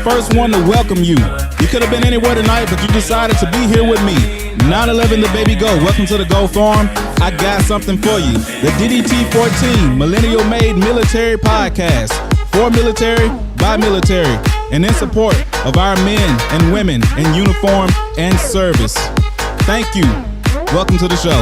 first one to welcome you. You could have been anywhere tonight, but you decided to be here with me. 9/11 the baby go. Welcome to the Go Farm. I got something for you. The DDTEA14 Millennial Made Military Podcast. For military, by military, and in support of our men and women in uniform and service. Thank you. Welcome to the show.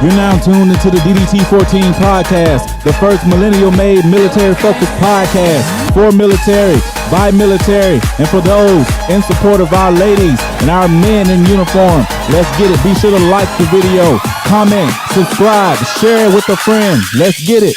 You're now tuned into the DDTEA14 podcast, the first millennial-made military-focused podcast for military, by military, and for those in support of our ladies and our men in uniform. Let's get it. Be sure to like the video, comment, subscribe, share it with a friend. Let's get it.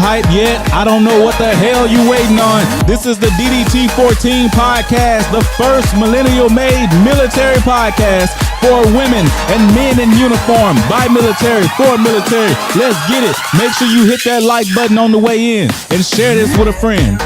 hyped yet? I don't know what the hell you waiting on. This is the DDT14 podcast, the first millennial-made military podcast for women and men in uniform, by military, for military. Let's get it. Make sure you hit that like button on the way in and share this with a friend.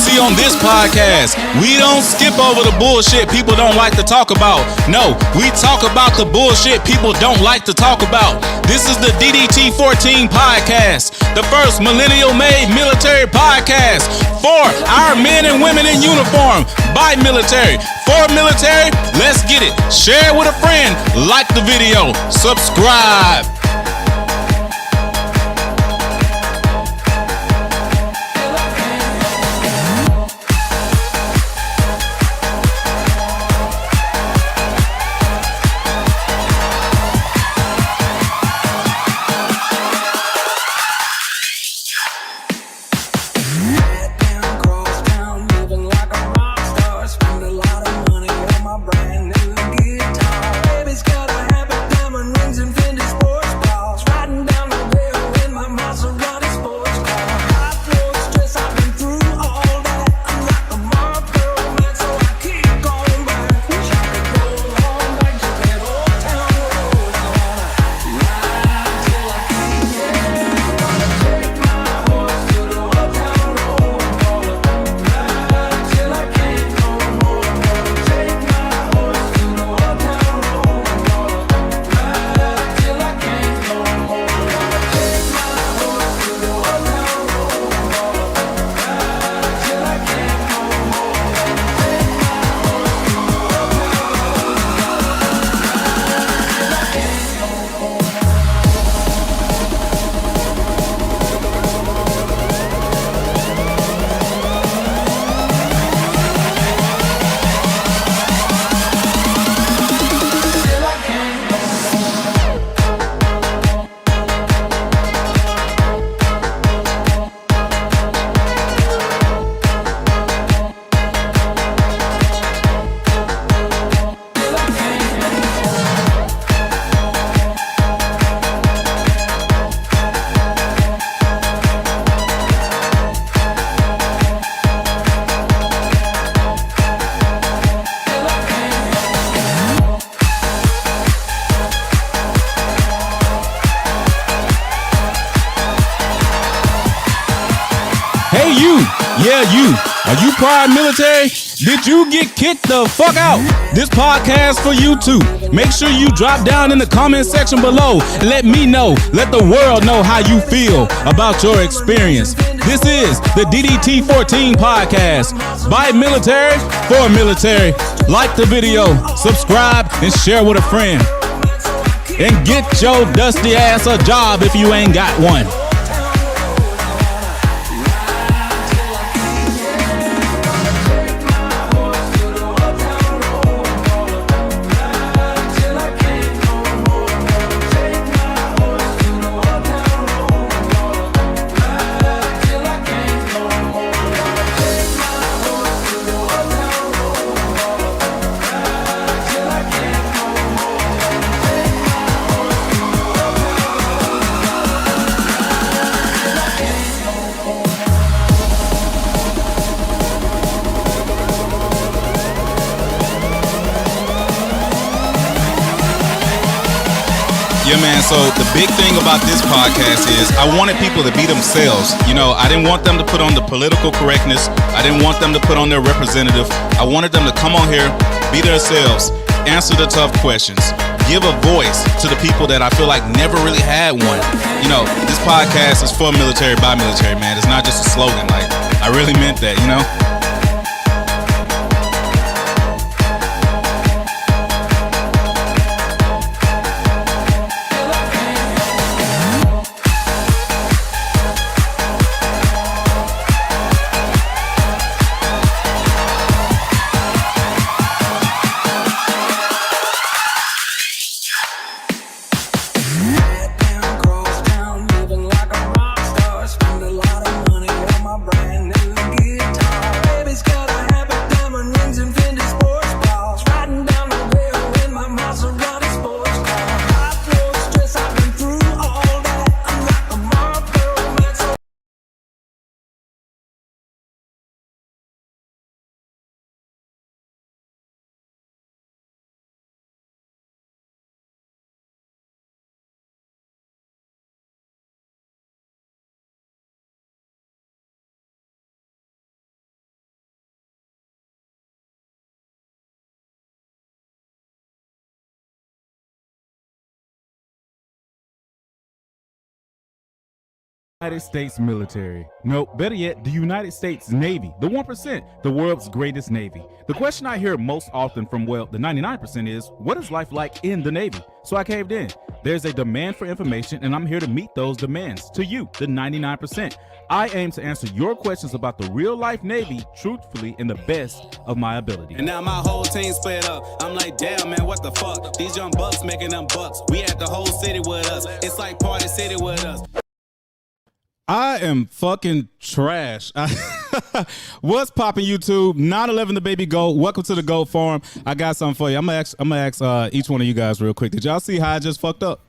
See, on this podcast, we don't skip over the bullshit people don't like to talk about. No, we talk about the bullshit people don't like to talk about. This is the DDT14 podcast, the first millennial-made military podcast for our men and women in uniform, by military, for military. Let's get it. Share it with a friend. Like the video. Subscribe. Hey you, yeah you, are you prior military? Did you get kicked the fuck out? This podcast for you too. Make sure you drop down in the comment section below and let me know, let the world know how you feel about your experience. This is the DDT14 podcast, by military, for military. Like the video, subscribe, and share with a friend. And get your dusty ass a job if you ain't got one. Yeah, man, so the big thing about this podcast is I wanted people to be themselves. You know, I didn't want them to put on the political correctness. I didn't want them to put on their representative. I wanted them to come on here, be themselves, answer the tough questions, give a voice to the people that I feel like never really had one. You know, this podcast is for military, by military, man. It's not just a slogan. Like, I really meant that, you know? Brand new guitar. United States military. No, better yet, the United States Navy, the 1%, the world's greatest Navy. The question I hear most often from, well, the 99% is, what is life like in the Navy? So I caved in. There's a demand for information, and I'm here to meet those demands. To you, the 99%. I aim to answer your questions about the real-life Navy, truthfully, in the best of my ability. And now my whole team split up. I'm like, damn, man, what the fuck? These young bucks making them bucks. We had the whole city with us. It's like Party City with us. I am fucking trash. What's popping, YouTube? 9/11 the baby goat. Welcome to the Goat Farm. I got something for you. I'm gonna ask each one of you guys real quick. Did y'all see how I just fucked up?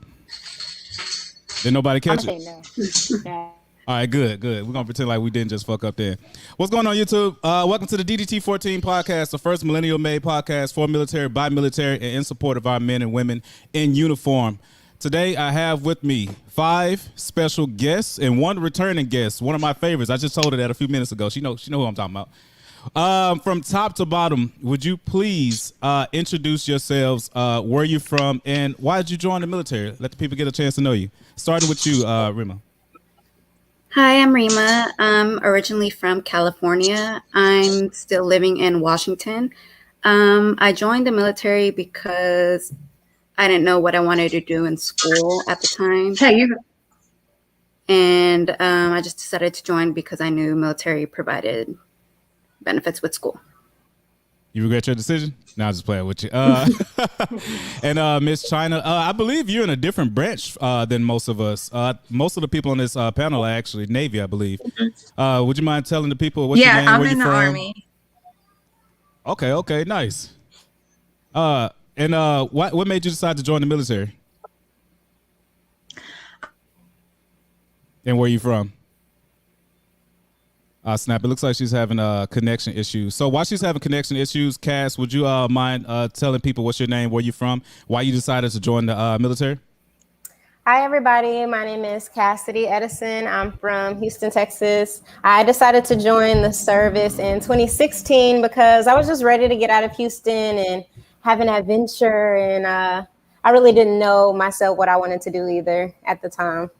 Did nobody catch it? No. All right, good. We're going to pretend like we didn't just fuck up there. What's going on, YouTube? Welcome to the DDTEA14 podcast, the first millennial-made podcast for military, by military, and in support of our men and women in uniform. Today, I have with me 5 special guests and 1 returning guest, one of my favorites. I just told her that a few minutes ago. She know who I'm talking about. From top to bottom, would you please introduce yourselves, where you from, and why did you join the military? Let the people get a chance to know you. Starting with you, Rima. Hi, I'm Rima. I'm originally from California. I'm still living in Washington. I joined the military because I didn't know what I wanted to do in school at the time. And I just decided to join because I knew military provided benefits with school. You regret your decision? No, I'm just playing with you. And Miss China, I believe you're in a different branch than most of us. Most of the people on this panel are actually Navy, I believe. Would you mind telling the people what's your name, I'm where in you're the from? Army. Okay, nice. And what made you decide to join the military? And where are you from? Snap, it looks like she's having connection issues. So while she's having connection issues, Cass, would you mind telling people what's your name, where you're from, why you decided to join the military? Hi, everybody. My name is Cassidy Edison. I'm from Houston, Texas. I decided to join the service in 2016 because I was just ready to get out of Houston and have an adventure. And I really didn't know myself what I wanted to do either at the time.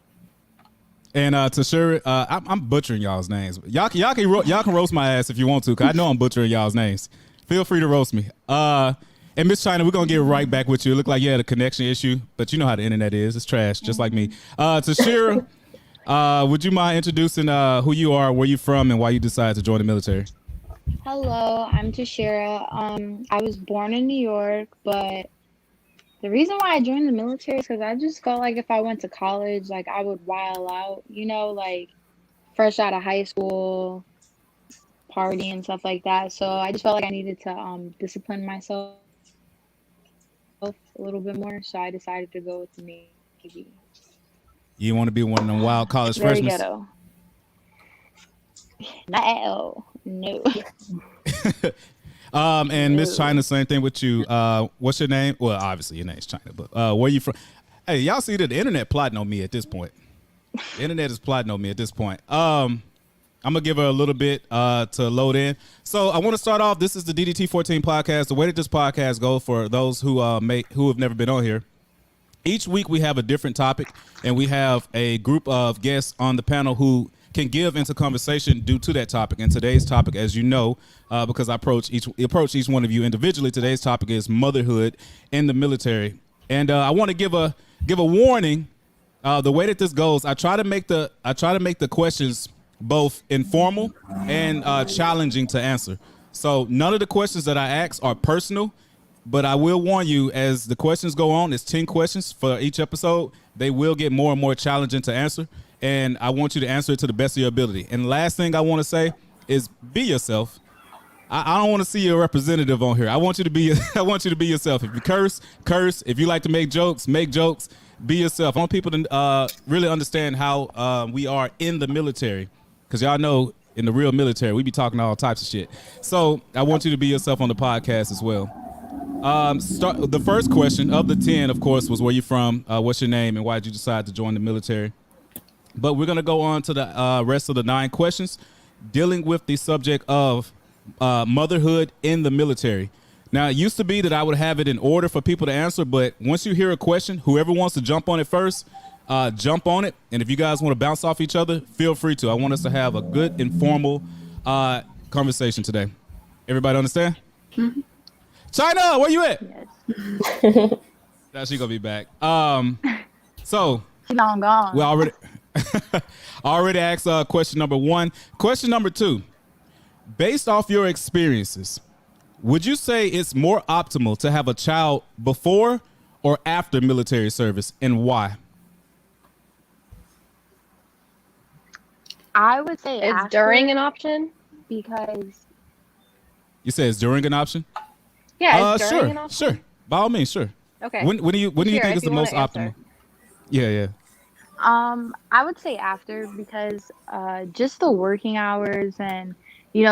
And Tashira, I'm butchering y'all's names. Y'all can roast my ass if you want to, because I know I'm butchering y'all's names. Feel free to roast me. And Miss China, we're going to get right back with you. It looked like you had a connection issue, but you know how the internet is. It's trash, just like me. Tashira, would you mind introducing who you are, where you're from, and why you decided to join the military? Hello, I'm Tashira. I was born in New York, but the reason why I joined the military is because I just felt like if I went to college, like I would while out, like fresh out of high school, party and stuff like that. So I just felt like I needed to discipline myself a little bit more. So I decided to go with the Navy. You want to be one of them wild college Very freshmen? ghetto. Not at all. No. And Miss China, same thing with you. What's your name? Well, obviously your name's China, but where you from? Hey, y'all see that the internet plotting on me at this point. The internet is plotting on me at this point. I'm gonna give her a little bit to load in. So I want to start off. This is the DDT14 podcast. The way that this podcast goes, for those who have never been on here, each week we have a different topic, and we have a group of guests on the panel who can give into conversation due to that topic. And today's topic, as you know, because I approach each one of you individually, today's topic is motherhood in the military. And I want to give a warning. The way that this goes, I try to make the questions both informal and challenging to answer. So none of the questions that I ask are personal, but I will warn you, as the questions go on, it's 10 questions for each episode. They will get more and more challenging to answer. And I want you to answer it to the best of your ability. And the last thing I want to say is be yourself. I don't want to see your representative on here. I want you to be yourself. If you curse. If you like to make jokes. Be yourself. I want people to really understand how we are in the military, because y'all know in the real military we be talking all types of shit. So I want you to be yourself on the podcast as well. The first question of the 10, of course, was where you from, what's your name, and why did you decide to join the military? But we're going to go on to the rest of the 9 questions dealing with the subject of motherhood in the military. Now, it used to be that I would have it in order for people to answer, but once you hear a question, whoever wants to jump on it first, jump on it. And if you guys want to bounce off each other, feel free to. I want us to have a good, informal conversation today. Everybody understand? Mhm. China, where you at? Yes. Now she gonna be back. So She long gone. we already already asked question number 1. Question number 2. Based off your experiences, would you say it's more optimal to have a child before or after military service, and why? I would say Is after, during an option? because You say it's during an option? Yeah, is during Sure, an option? sure. By all means, sure. Okay. When do you Tashira, think if is the you most wanna answer. optimal? Yeah. I would say after, because just the working hours and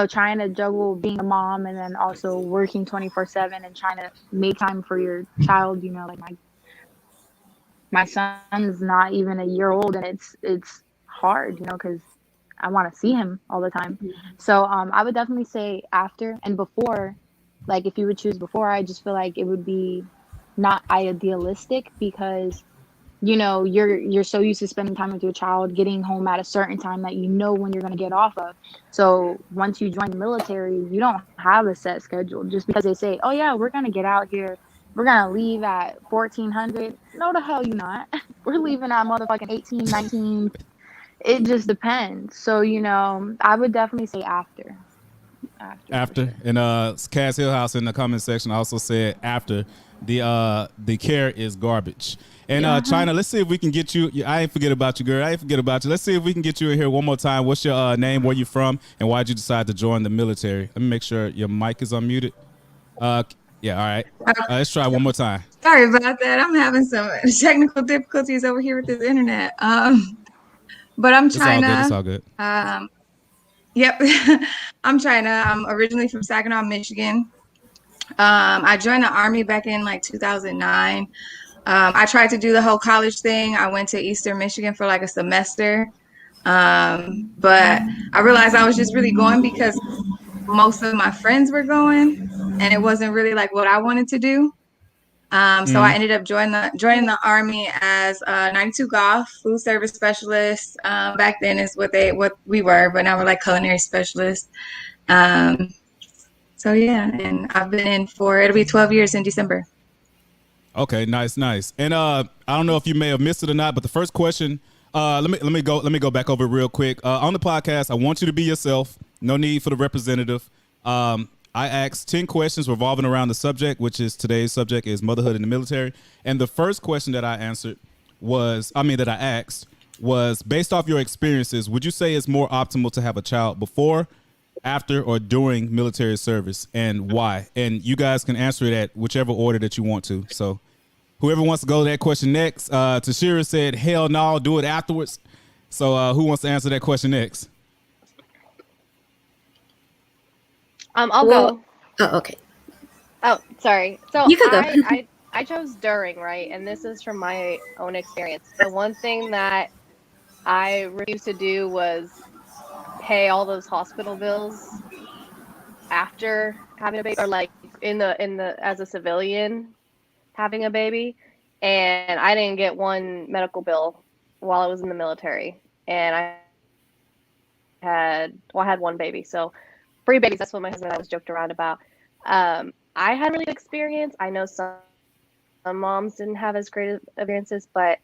trying to juggle being a mom and then also working 24/7 and trying to make time for your child. Like my son's not even a year old, and it's hard, because I want to see him all the time. So I would definitely say after. And before, like if you would choose before, I just feel like it would be not idealistic, because you're so used to spending time with your child, getting home at a certain time that when you're going to get off of. So once you join the military, you don't have a set schedule just because they say, oh yeah, we're going to get out here, we're going to leave at 1400. No, the hell you not. We're leaving at motherfucking 18, 19. It just depends. So I would definitely say after for sure. And Cass Hillhouse in the comment section also said after. The care is garbage. And China, let's see if we can get you. I ain't forget about you, girl. I ain't forget about you. Let's see if we can get you in here one more time. What's your name? Where you from? And why'd you decide to join the military? Let me make sure your mic is unmuted. Yeah, all right. Let's try one more time. Sorry about that. I'm having some technical difficulties over here with this internet. But I'm China. It's all good. Yep. I'm China. I'm originally from Saginaw, Michigan. I joined the Army back in like 2009. I tried to do the whole college thing. I went to Eastern Michigan for like a semester. But I realized I was just really going because most of my friends were going, and it wasn't really like what I wanted to do. So I ended up joining the Army as a 92 Golf food service specialist. Back then is what we were, but now we're like culinary specialists. So yeah, and I've been in it'll be 12 years in December. Okay, nice. And I don't know if you may have missed it or not, but the first question, let me go back over it real quick. On the podcast, I want you to be yourself. No need for the representative. I asked 10 questions revolving around the subject, which is today's subject is motherhood in the military. And the first question that I asked was, based off your experiences, would you say it's more optimal to have a child before, after, or during military service, and why? And you guys can answer it at whichever order that you want to. So whoever wants to go to that question next. Tashira said, hell no, do it afterwards. So who wants to answer that question next? I'll go. Oh, okay. Oh, sorry. So You could go. I chose during, right? And this is from my own experience. The one thing that I refused to do was pay all those hospital bills after having a baby, or like in the as a civilian having a baby. And I didn't get one medical bill while I was in the military. And I had one baby. So free babies, that's what my husband and I was joked around about. I had really good experience. I know some moms didn't have as great experiences, but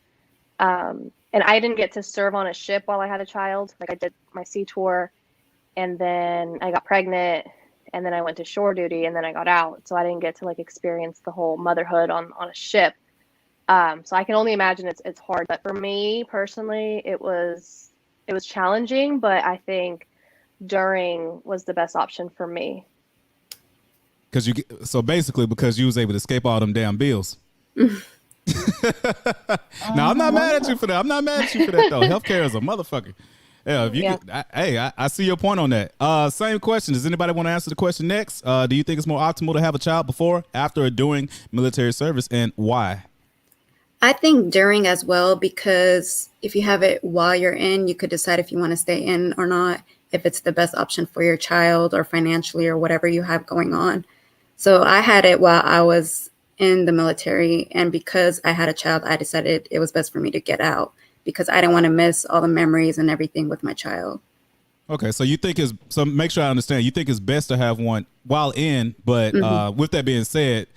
and I didn't get to serve on a ship while I had a child. Like I did my sea tour, and then I got pregnant, and then I went to shore duty, and then I got out. So I didn't get to like experience the whole motherhood on a ship. So I can only imagine it's hard. But for me personally, it was challenging, but I think during was the best option for me. Because you was able to escape all them damn bills. Now I'm not mad at you for that. Though. Healthcare is a motherfucker. Yeah, if you I see your point on that. Same question. Does anybody want to answer the question next? Do you think it's more optimal to have a child before, after, or during military service, and why? I think during as well, because if you have it while you're in, you could decide if you want to stay in or not, if it's the best option for your child or financially or whatever you have going on. So I had it while I was in the military, and because I had a child, I decided it was best for me to get out because I didn't want to miss all the memories and everything with my child. Okay, so you think it's so make sure I understand. You think it's best to have one while in, but with that being said,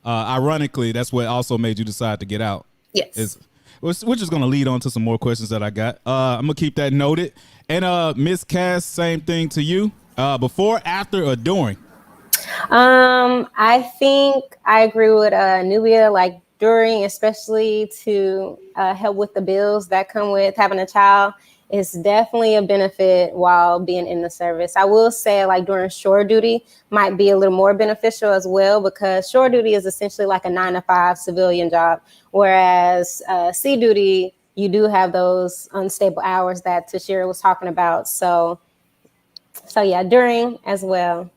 ironically, that's what also made you decide to get out. Yes. We're just gonna lead on to some more questions that I got. I'm gonna keep that noted. And Miss Cass, same thing to you. Before, after, or during? I think I agree with Nubia, like during, especially to help with the bills that come with having a child. It's definitely a benefit while being in the service. I will say like during shore duty might be a little more beneficial as well, because shore duty is essentially like a 9-to-5 civilian job. Whereas sea duty, you do have those unstable hours that Tashira was talking about. So yeah, during as well.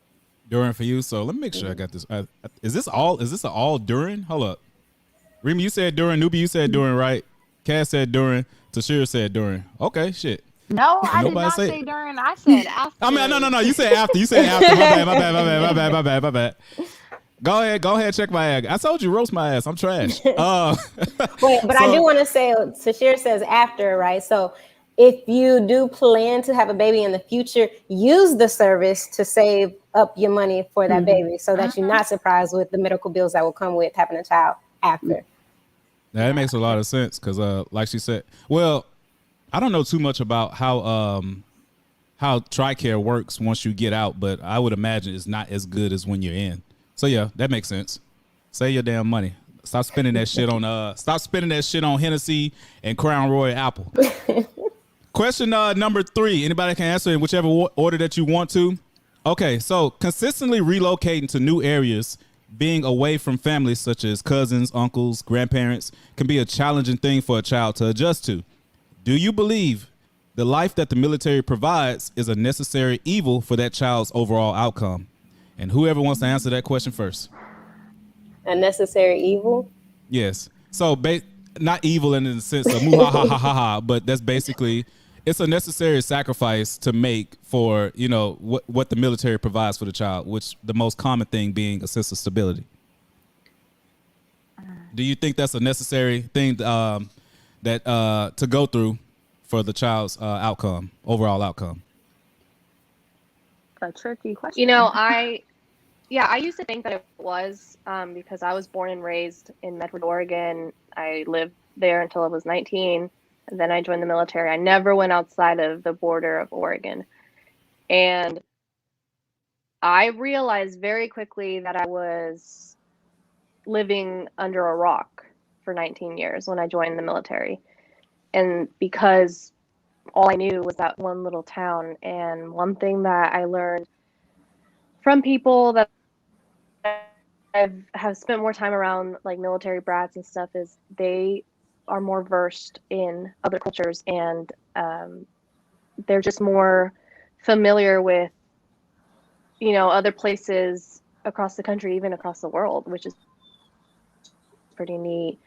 During for you. So let me make sure I got this. Is this all during? Hold up. Rima, you said during. Newbie, you said during, right? Cass said during. Tashira said during. Okay, shit. No, I did not say during. I said after. I mean, no. You said after. You said after. My bad. Go ahead. Check my ass. I told you, roast my ass. I'm trash. Wait, but I do want to say, Tashira says after, right? So if you do plan to have a baby in the future, use the service to save up your money for that baby so that you're not surprised with the medical bills that will come with having a child after. That makes a lot of sense because, like she said, well, I don't know too much about how TRICARE works once you get out, but I would imagine it's not as good as when you're in. So yeah, that makes sense. Save your damn money. Stop spending that shit on Hennessy and Crown Royal Apple. Question number 3. Anybody can answer in whichever order that you want to. Okay, so consistently relocating to new areas, being away from families such as cousins, uncles, grandparents can be a challenging thing for a child to adjust to. Do you believe the life that the military provides is a necessary evil for that child's overall outcome? And whoever wants to answer that question first. A necessary evil? Yes. So not evil in the sense of moo ha ha ha ha ha, but that's basically it's a necessary sacrifice to make for, you know, what the military provides for the child, which the most common thing being a sense of stability. Do you think that's a necessary thing to go through for the child's overall outcome? A tricky question. You know, I used to think that it was because I was born and raised in Medford, Oregon. I lived there until I was 19. And then I joined the military. I never went outside of the border of Oregon. And I realized very quickly that I was living under a rock for 19 years when I joined the military. And because all I knew was that one little town. And one thing that I learned from people that have spent more time around, like military brats and stuff, is they are more versed in other cultures, and they're just more familiar with, you know, other places across the country, even across the world, which is pretty neat.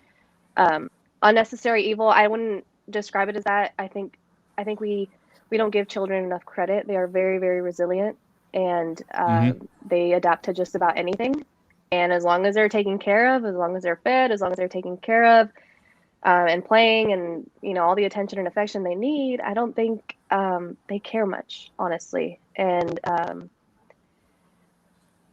Unnecessary evil, I wouldn't describe it as that. I think we don't give children enough credit. They are very, very resilient, and they adapt to just about anything. And as long as they're taken care of, as long as they're fed, as long as they're taken care of, and playing, and you know, all the attention and affection they need, I don't think they care much, honestly. And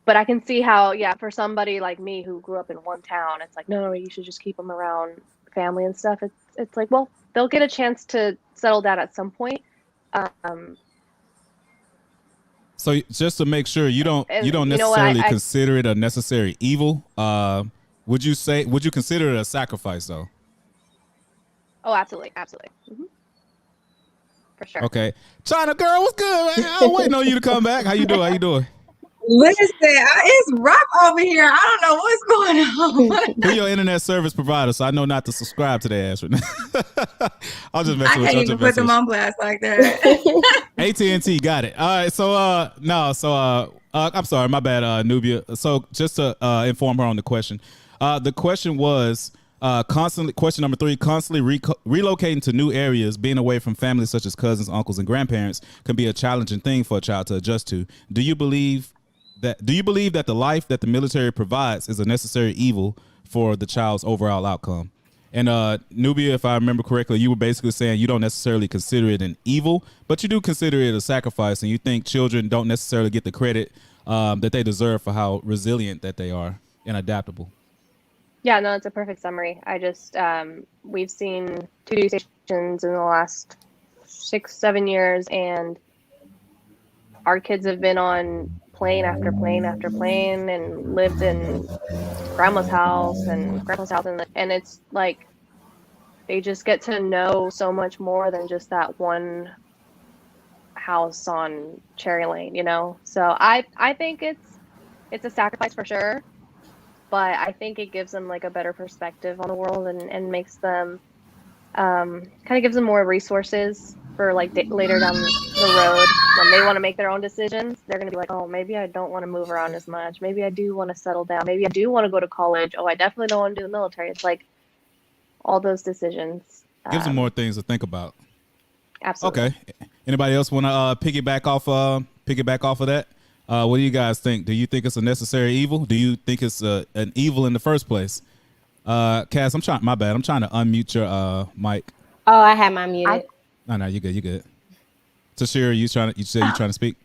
but I can see how, yeah, for somebody like me who grew up in one town, it's like, no, you should just keep them around family and stuff. It's like, well, they'll get a chance to settle down at some point. So just to make sure you don't necessarily consider it a necessary evil, would you consider it a sacrifice though? Oh, absolutely. Mm-hmm. For sure. Okay. China girl, what's good, man? I'm waiting on you to come back. How you doing? Listen, it's rough over here. I don't know what's going on. Who your internet service provider, so I know not to subscribe to their ass right now. I'll just mess with you. I can't even put them on blast like that. AT&T got it. All right, so I'm sorry, my bad, Nubia. So just to inform her on the question. The question was question number 3, constantly relocating to new areas, being away from families such as cousins, uncles, and grandparents can be a challenging thing for a child to adjust to. Do you believe that the life that the military provides is a necessary evil for the child's overall outcome. And Nubia, if I remember correctly, you were basically saying you don't necessarily consider it an evil, but you do consider it a sacrifice, and you think children don't necessarily get the credit that they deserve for how resilient that they are and adaptable. Yeah, no, it's a perfect summary. I just we've seen two duty stations in the last 6-7 years, and our kids have been on plane after plane after plane and lived in grandma's house and grandpa's house, and it's like they just get to know so much more than just that one house on Cherry Lane, you know? So I think it's a sacrifice for sure, but I think it gives them like a better perspective on the world and makes them kind of gives them more resources for like later down the road when they want to make their own decisions. They're going to be like, oh, maybe I don't want to move around as much. Maybe I do want to settle down. Maybe I do want to go to college. Oh, I definitely don't want to do the military. It's like all those decisions. Gives them more things to think about. Absolutely. Okay. Anybody else want to piggyback off of that? What do you guys think? Do you think it's a necessary evil? Do you think it's an evil in the first place? Cass, I'm trying to unmute your mic. Oh, I had mine muted. No, you good. Tashira, you said you're trying to speak?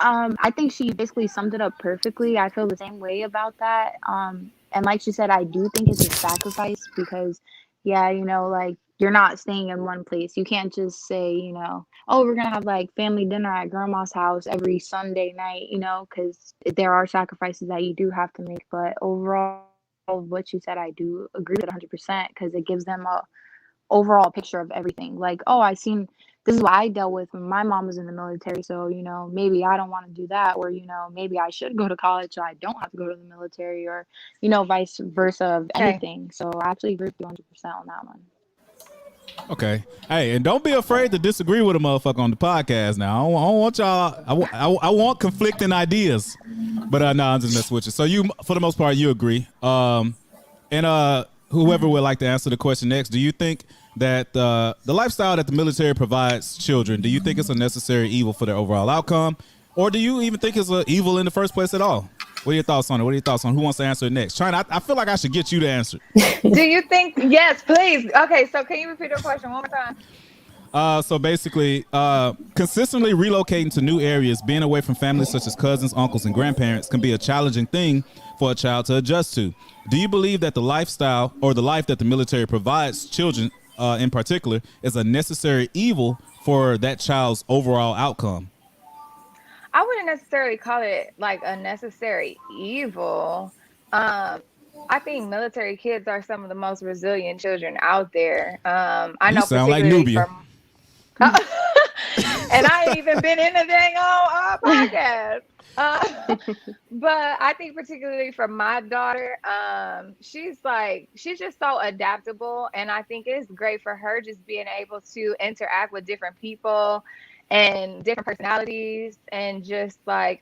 I think she basically summed it up perfectly. I feel the same way about that. And like she said, I do think it's a sacrifice because, yeah, you know, like you're not staying in one place. You can't just say, you know, oh, we're going to have like family dinner at grandma's house every Sunday night, you know, because there are sacrifices that you do have to make. But overall, what you said, I do agree with 100% because it gives them a overall picture of everything. Like, oh, this is what I dealt with when my mom was in the military. So, you know, maybe I don't want to do that, or, you know, maybe I should go to college so I don't have to go to the military, or, you know, vice versa of anything. So I actually agree with you 100% on that one. Okay. Hey, and don't be afraid to disagree with a motherfucker on the podcast now. I don't want y'all, I want conflicting ideas. But no, I'm just messing with you. So you, for the most part, you agree. And whoever would like to answer the question next, do you think that the lifestyle that the military provides children, do you think it's a necessary evil for their overall outcome? Or do you even think it's an evil in the first place at all? What are your thoughts on it? Who wants to answer it next? China, I feel like I should get you to answer. Do you think? Yes, please. Okay, so can you repeat your question one more time? So basically, consistently relocating to new areas, being away from families such as cousins, uncles, and grandparents can be a challenging thing for a child to adjust to. Do you believe that the lifestyle or the life that the military provides children in particular is a necessary evil for that child's overall outcome? I wouldn't necessarily call it like a necessary evil. I think military kids are some of the most resilient children out there. I know sound like Nubia. And I ain't even been in the dang old podcast. But I think particularly for my daughter, she's just so adaptable, and I think it's great for her just being able to interact with different people and different personalities, and just like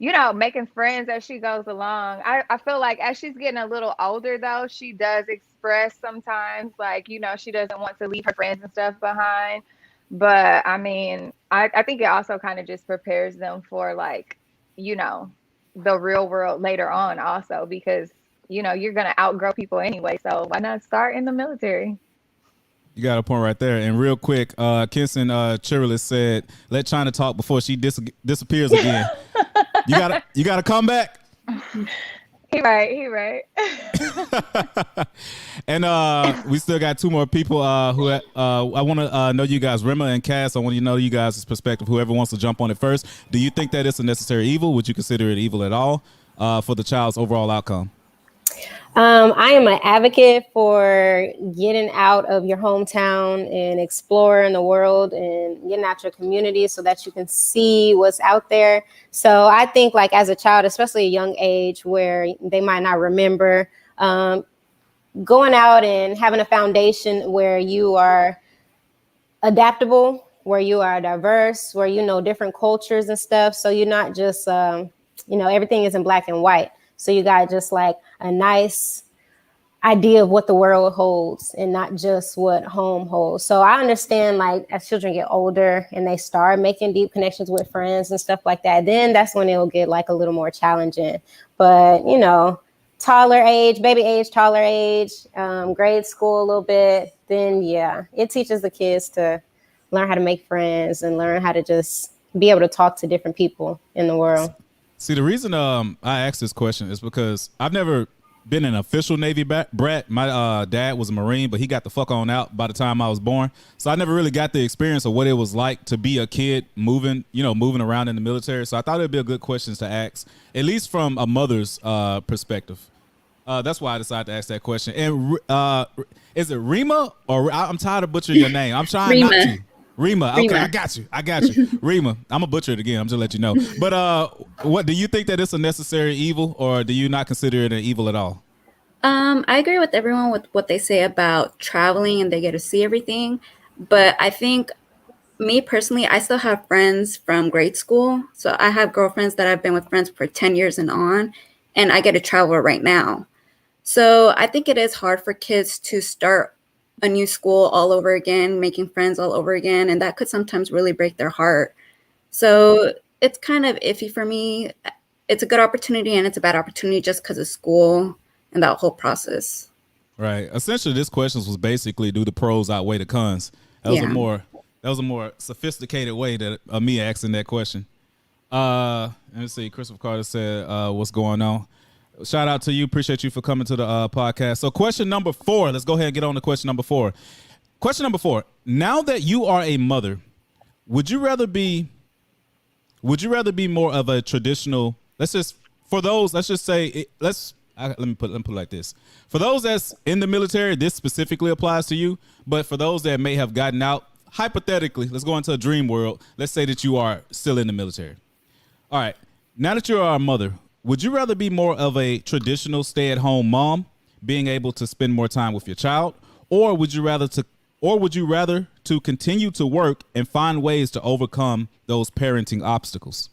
you know, making friends as she goes along. I feel like as she's getting a little older though, she does express sometimes like, you know, she doesn't want to leave her friends and stuff behind. But I mean, I think it also kind of just prepares them for like, you know, the real world later on also, because, you know, you're going to outgrow people anyway. So why not start in the military? You got a point right there. And real quick, Kenson Chirilis said, let China talk before she disappears again. You gotta come back. He right. And we still got two more people who I want to know you guys, Rima and Cass. I want to know you guys' perspective. Whoever wants to jump on it first. Do you think that it's a necessary evil? Would you consider it evil at all for the child's overall outcome? I am an advocate for getting out of your hometown and exploring the world and getting out your community so that you can see what's out there. So I think like as a child, especially a young age where they might not remember, going out and having a foundation where you are adaptable, where you are diverse, where you know different cultures and stuff. So you're not just, everything is in black and white. So you got just like a nice idea of what the world holds and not just what home holds. So I understand, like, as children get older and they start making deep connections with friends and stuff like that, then that's when it'll get like a little more challenging. But, you know, taller age, baby age, taller age, grade school a little bit, then yeah, it teaches the kids to learn how to make friends and learn how to just be able to talk to different people in the world. See, the reason I asked this question is because I've never been an official Navy brat. My dad was a Marine, but he got the fuck on out by the time I was born. So I never really got the experience of what it was like to be a kid moving around in the military. So I thought it'd be a good question to ask, at least from a mother's perspective. That's why I decided to ask that question. And is it Rima or I'm tired of butchering your name. I'm trying not to. Rima. Okay, I got you. Rima. I'm gonna butcher it again. I'm just let you know. But what do you think that it's a necessary evil, or do you not consider it an evil at all? I agree with everyone with what they say about traveling and they get to see everything. But I think me personally, I still have friends from grade school. So I have girlfriends that I've been with friends for 10 years and on, and I get to travel right now. So I think it is hard for kids to start a new school all over again, making friends all over again. And that could sometimes really break their heart. So it's kind of iffy for me. It's a good opportunity and it's a bad opportunity just because of school and that whole process. Right. Essentially, this question was basically, do the pros outweigh the cons? That was a more sophisticated way of me asking that question. Let me see. Christopher Carter said, what's going on? Shout out to you. Appreciate you for coming to the podcast. So question number 4. Let's go ahead and get on to question number 4. Question number 4. Now that you are a mother, would you rather be more of a traditional, let me put it like this. For those that's in the military, this specifically applies to you. But for those that may have gotten out, hypothetically, let's go into a dream world. Let's say that you are still in the military. All right. Now that you are a mother, would you rather be more of a traditional stay-at-home mom, being able to spend more time with your child, or would you rather to continue to work and find ways to overcome those parenting obstacles?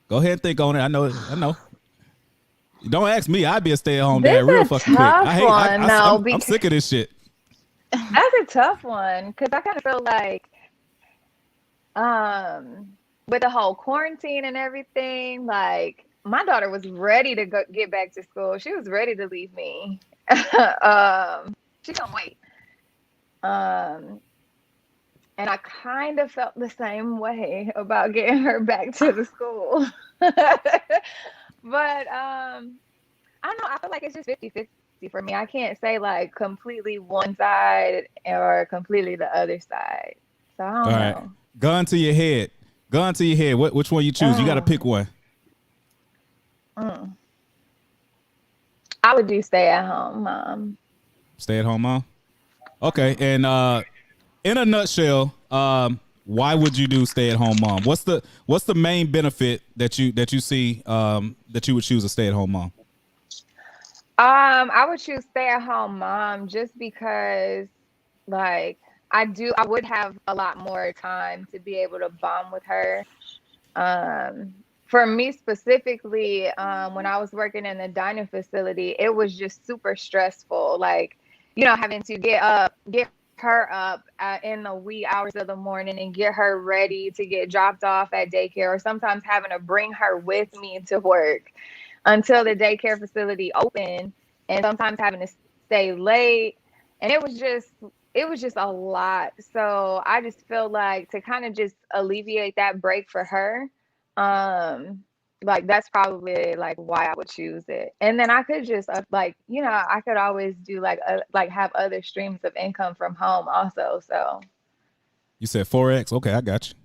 Go ahead and think on it. I know. Don't ask me. I'd be a stay-at-home dad real fucking quick. I'm sick of this shit. That's a tough one because I kind of feel like, with the whole quarantine and everything, like my daughter was ready to get back to school. She was ready to leave me. She couldn't wait. And I kind of felt the same way about getting her back to the school. But I don't know. I feel like it's just 50-50 for me. I can't say like completely one side or completely the other side. So I don't know. Right. Gun to your head. Which one you choose? You got to pick one. I would do stay-at-home mom. Stay-at-home mom? Okay. And in a nutshell, why would you do stay-at-home mom? What's the main benefit that you see that you would choose a stay-at-home mom? I would choose stay-at-home mom just because, like, I would have a lot more time to be able to bond with her. For me specifically, when I was working in the dining facility, it was just super stressful. Like, having to get her up in the wee hours of the morning and get her ready to get dropped off at daycare, or sometimes having to bring her with me to work until the daycare facility opened, and sometimes having to stay late. And it was just a lot. So I just feel like to kind of just alleviate that break for her, like that's probably like why I would choose it. And then I could just I could always do have other streams of income from home also. So you said 4X. Okay, I got you.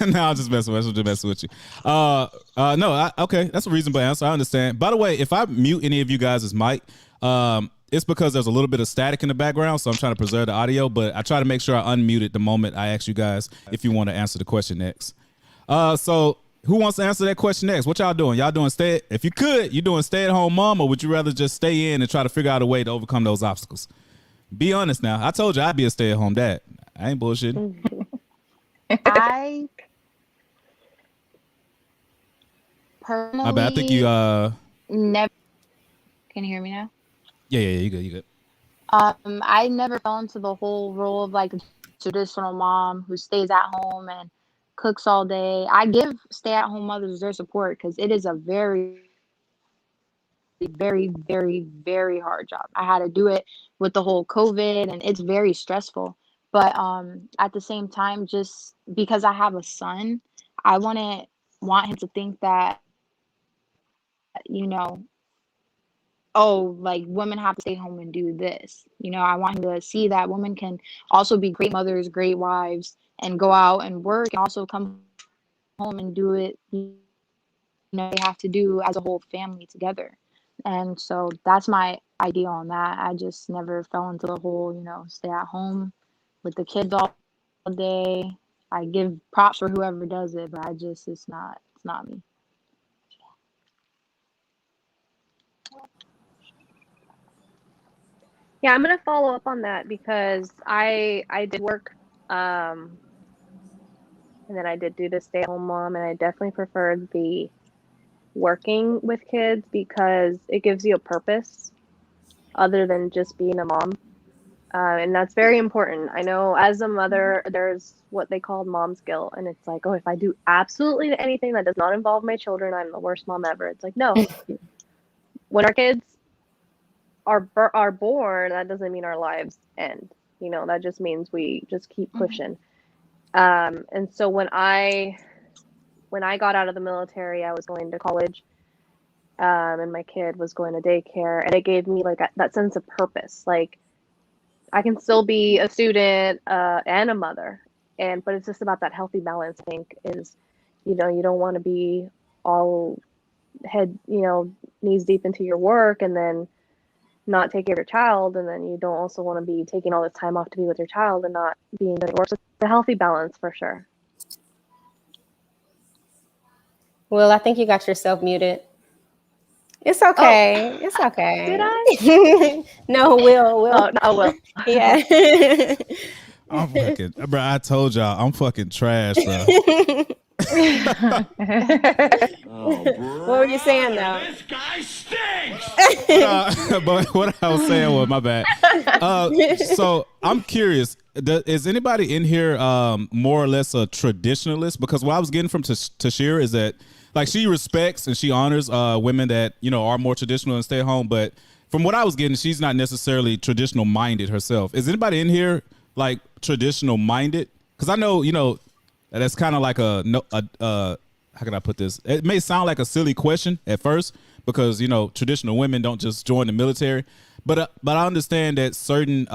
No, I'm just messing with you. Okay, that's a reasonable answer. I understand. By the way, if I mute any of you guys' mic, it's because there's a little bit of static in the background, so I'm trying to preserve the audio, but I try to make sure I unmute it the moment I ask you guys if you want to answer the question next. So who wants to answer that question next? What y'all doing? If you could, you doing stay-at-home mom, or would you rather just stay in and try to figure out a way to overcome those obstacles? Be honest now. I told you I'd be a stay-at-home dad. I ain't bullshitting. I personally... I think you never. Can you hear me now? Yeah, you good, you good. I never fell into the whole role of like the traditional mom who stays at home and cooks all day. I give stay-at-home mothers their support because it is a very, very, very, very hard job. I had to do it with the whole COVID, and it's very stressful. But at the same time, just because I have a son, I want him to think that, you know, oh, like women have to stay home and do this. I want him to see that women can also be great mothers, great wives, and go out and work and also come home and do it, they have to do as a whole family together. And so that's my idea on that. I just never fell into the whole, stay at home with the kids all day. I give props for whoever does it, but it's not me. Yeah, I'm gonna follow up on that because I did work, and then I did do the stay-at-home mom, and I definitely preferred the working with kids because it gives you a purpose other than just being a mom. And that's very important. I know as a mother, there's what they call mom's guilt. And it's like, oh, if I do absolutely anything that does not involve my children, I'm the worst mom ever. It's like, no. When our kids are born, that doesn't mean our lives end. That just means we just keep pushing. And so when I got out of the military, I was going to college, and my kid was going to daycare, and it gave me like that sense of purpose. Like I can still be a student and a mother, but it's just about that healthy balance. I think is, you don't want to be all head, knees deep into your work and then not take care of your child, and then you don't also want to be taking all this time off to be with your child and not being good at work. So it's a healthy balance for sure. Will, I think you got yourself muted. It's okay. Oh. It's okay. Did I? No, Will. Oh, no, Will. Yeah. I'm fucking, bro. I told y'all I'm fucking trash, bro. What were you saying though? This guy stinks. But what I was saying was my bad. So I'm curious. Is anybody in here more or less a traditionalist? Because what I was getting from Tashira is that like she respects and she honors women that are more traditional and stay home. But from what I was getting, she's not necessarily traditional minded herself. Is anybody in here like traditional minded? Because I know that's kind of like how can I put this? It may sound like a silly question at first because traditional women don't just join the military, but I understand that certain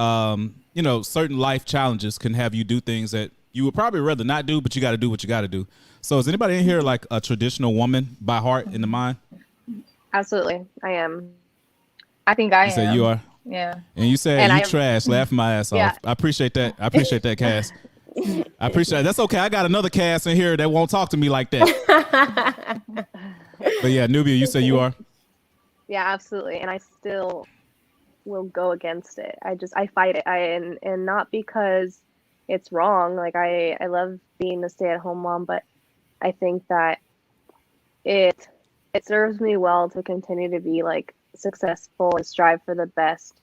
certain life challenges can have you do things that you would probably rather not do, but you got to do what you got to do. So is anybody in here like a traditional woman by heart in the mind? Absolutely, I am. I think I am. You said you are. Yeah. And you said you trash, laughing my ass Yeah. off. I appreciate that. Cass. I appreciate it. That's okay. I got another Cass in here that won't talk to me like that. But yeah, Nubia, you say you are? Yeah, absolutely. And I still will go against it. I fight it. And not because it's wrong. Like I love being a stay-at-home mom, but I think that it serves me well to continue to be like successful and strive for the best,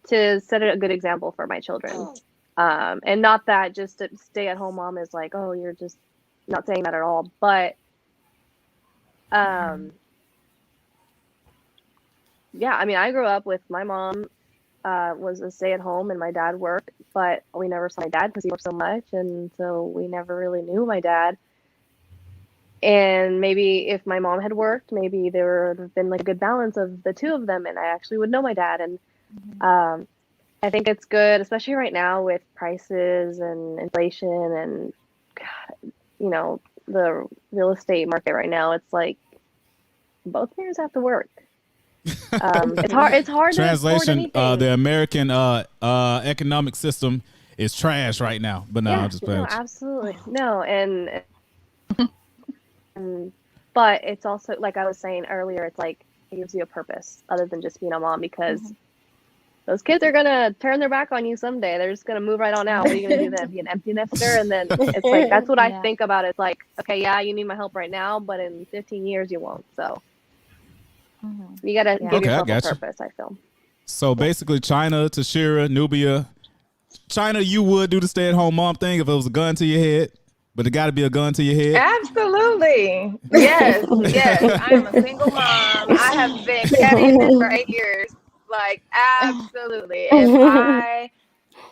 to set a good example for my children. And not that just a stay-at-home mom is like, oh, you're just not saying that at all. But yeah, I mean, I grew up with my mom was a stay-at-home and my dad worked, but we never saw my dad because he worked so much, and so we never really knew my dad. And maybe if my mom had worked, maybe there would have been like a good balance of the two of them, and I actually would know my dad. And I think it's good, especially right now with prices and inflation and, God, the real estate market right now. It's like both parents have to work. It's hard. It's hard Translation: to afford anything. the American economic system is trash right now. But no, I'm just playing. No, with you. absolutely no, and but it's also like I was saying earlier. It's like it gives you a purpose other than just being a mom, because those kids are gonna turn their back on you someday. They're just gonna move right on out. What are you gonna do then? Be an empty nester? And then it's like that's what I think about. It's like, okay, yeah, you need my help right now, but in 15 years you won't. So You gotta give Okay, I yourself a got you. purpose, I feel. So basically, China, Tashira, Nubia. China, you would do the stay-at-home mom thing if it was a gun to your head, but it got to be a gun to your head. Absolutely. Yes, yes. I am a single mom. I have been carrying this for 8 years. Like, absolutely.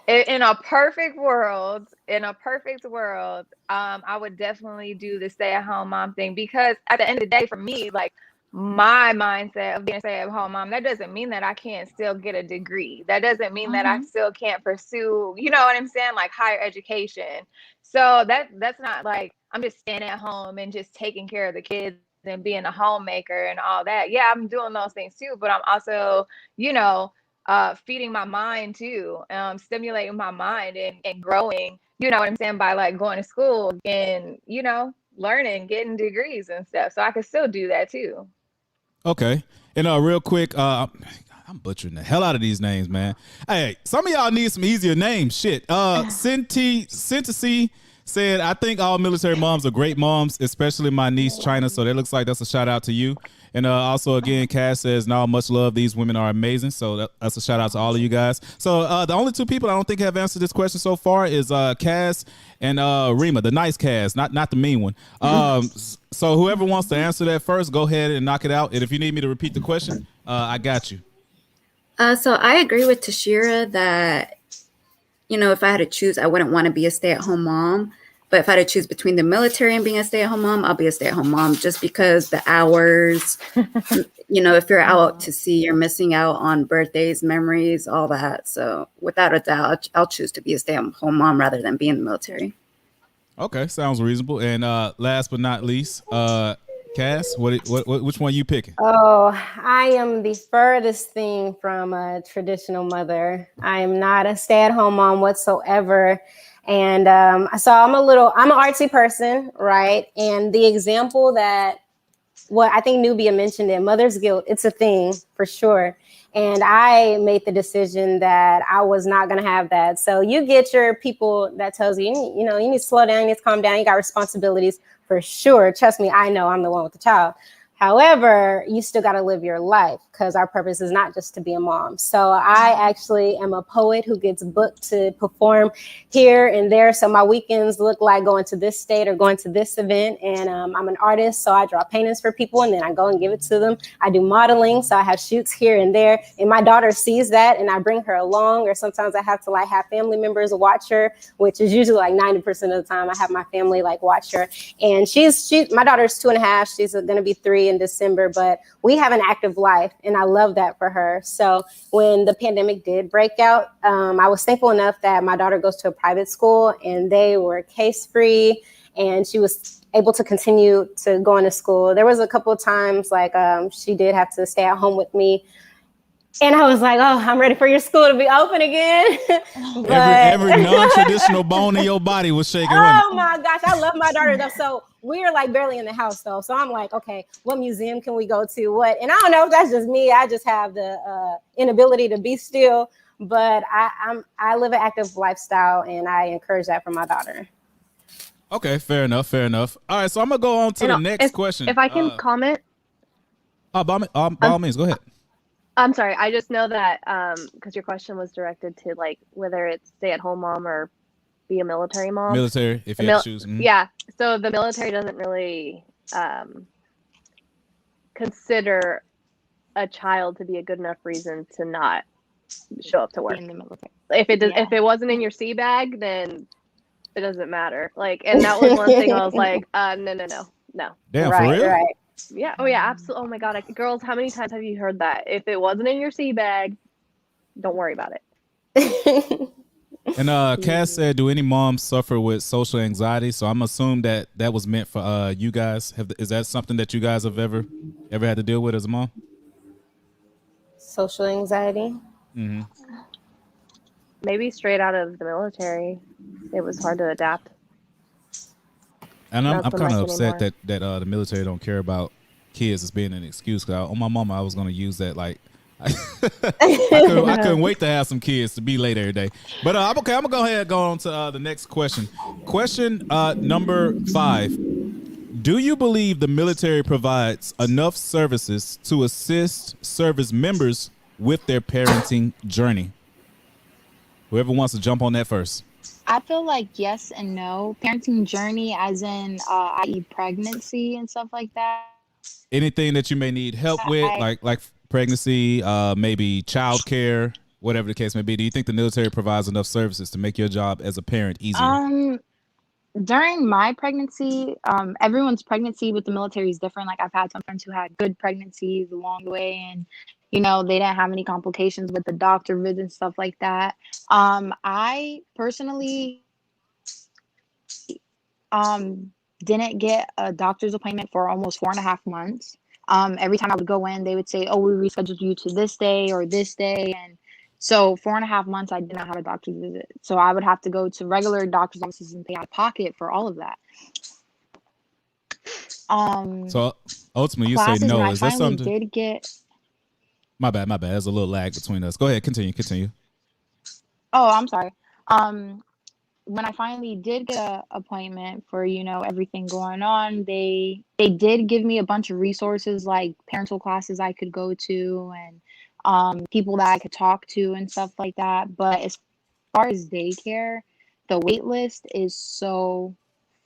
In a perfect world, I would definitely do the stay-at-home mom thing, because at the end of the day, for me, like, my mindset of being a stay-at-home mom, that doesn't mean that I can't still get a degree. That doesn't mean that I still can't pursue, you know what I'm saying, like higher education. So that's not like I'm just staying at home and just taking care of the kids and being a homemaker and all that. Yeah, I'm doing those things too, but I'm also, feeding my mind too, stimulating my mind and growing, you know what I'm saying, by like going to school and, learning, getting degrees and stuff. So I could still do that too. Okay. And real quick, I'm butchering the hell out of these names, man. Hey, some of y'all need some easier names. Shit. Syntasy said, I think all military moms are great moms, especially my niece China. So that looks like that's a shout out to you. And also, again, Cass says, no, much love. These women are amazing. So that's a shout out to all of you guys. So the only two people I don't think have answered this question so far is Cass and Rima, the nice Cass, not the mean one. So whoever wants to answer that first, go ahead and knock it out. And if you need me to repeat the question, I got you. So I agree with Tashira that, if I had to choose, I wouldn't want to be a stay-at-home mom. But if I had to choose between the military and being a stay-at-home mom, I'll be a stay-at-home mom, just because the hours, if you're out to sea, you're missing out on birthdays, memories, all that. So without a doubt, I'll choose to be a stay-at-home mom rather than be in the military. Okay, sounds reasonable. And last but not least, Cass, which one you picking? Oh, I am the furthest thing from a traditional mother. I am not a stay-at-home mom whatsoever. And so I'm an artsy person, right? And the example what I think Nubia mentioned it, mother's guilt, it's a thing for sure. And I made the decision that I was not going to have that. So you get your people that tells you, you need to slow down, you need to calm down, you got responsibilities for sure. Trust me, I know I'm the one with the child. However, you still got to live your life, because our purpose is not just to be a mom. So I actually am a poet who gets booked to perform here and there. So my weekends look like going to this state or going to this event. And I'm an artist, so I draw paintings for people and then I go and give it to them. I do modeling, so I have shoots here and there. And my daughter sees that and I bring her along, or sometimes I have to have family members watch her, which is usually 90% of the time I have my family watch her. And my daughter's 2.5. She's going to be 3 in December, but we have an active life and I love that for her. So when the pandemic did break out, I was thankful enough that my daughter goes to a private school and they were case free and she was able to continue to go into school. There was a couple of times she did have to stay at home with me. And I was like, oh, I'm ready for your school to be open again. But every non-traditional bone in your body was shaking. Oh my gosh, I love my daughter though. So we're barely in the house though. So I'm like, okay, what museum can we go to? What? And I don't know if that's just me. I just have the inability to be still. But I live an active lifestyle and I encourage that for my daughter. Okay, fair enough. All right, so I'm gonna go on to the next question. If I can comment. By all means, go ahead. I'm sorry. I just know that because your question was directed to whether it's stay-at-home mom or be a military mom. Military, if you have to choose. Mm-hmm. Yeah. So the military doesn't really consider a child to be a good enough reason to not show up to work. In the military. If it wasn't in your sea bag, then it doesn't matter. And that was one thing I was like, no. Damn, for real? Right. Yeah. Oh yeah, absolutely. Oh my God. Girls, how many times have you heard that? If it wasn't in your sea bag, don't worry about it. And Cass said, do any moms suffer with social anxiety? So I'm assuming that was meant for you guys. Is that something that you guys have ever had to deal with as a mom? Social anxiety? Mm-hmm. Maybe straight out of the military, it was hard to adapt. And I'm kind of upset that the military don't care about kids as being an excuse. Cause on my mama, I was going to use that I couldn't wait to have some kids to be late every day. But okay, I'm gonna go ahead and go on to the next question. Question number 5: Do you believe the military provides enough services to assist service members with their parenting journey? Whoever wants to jump on that first. I feel like yes and no. Parenting journey, as in, i.e., pregnancy and stuff like that. Anything that you may need help with, like pregnancy, maybe childcare, whatever the case may be. Do you think the military provides enough services to make your job as a parent easier? During my pregnancy, everyone's pregnancy with the military is different. Like I've had some friends who had good pregnancies along the way, and they didn't have any complications with the doctor visits and stuff like that. I personally didn't get a doctor's appointment for almost 4.5 months. Every time I would go in, they would say, "Oh, we rescheduled you to this day or this day," and so 4.5 months, I did not have a doctor's visit. So I would have to go to regular doctor's offices and pay out of pocket for all of that. So ultimately, you say Classes, when no. I Is that finally something? did get. My bad. There's a little lag between us. Go ahead. Continue. Oh, I'm sorry. When I finally did get an appointment for everything going on, they did give me a bunch of resources like parental classes I could go to and people that I could talk to and stuff like that. But as far as daycare, the wait list is so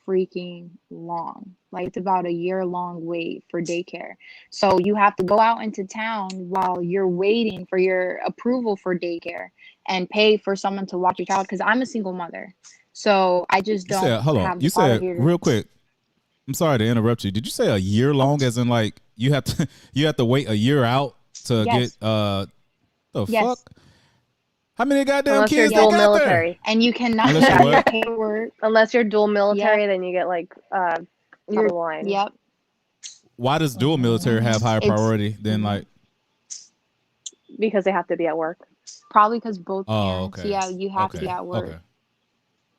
freaking long. Like it's about a year-long wait for daycare. So you have to go out into town while you're waiting for your approval for daycare and pay for someone to watch your child, because I'm a single mother. So I just You don't said, hold on. have the You father said here. real quick. I'm sorry to interrupt you. Did you say a year long, as in like you have to wait a year out to Yes. get the Yes. fuck? How many goddamn Unless you're kids they dual got military. And you cannot Unless you're what? paperwork. Unless you're dual military, Yep. then you get like top of the line. Yep. Why does dual military have higher It's- priority than like? Because they have to be at work. Probably because both Oh, parents. okay. Yeah, you have to be at work. Okay.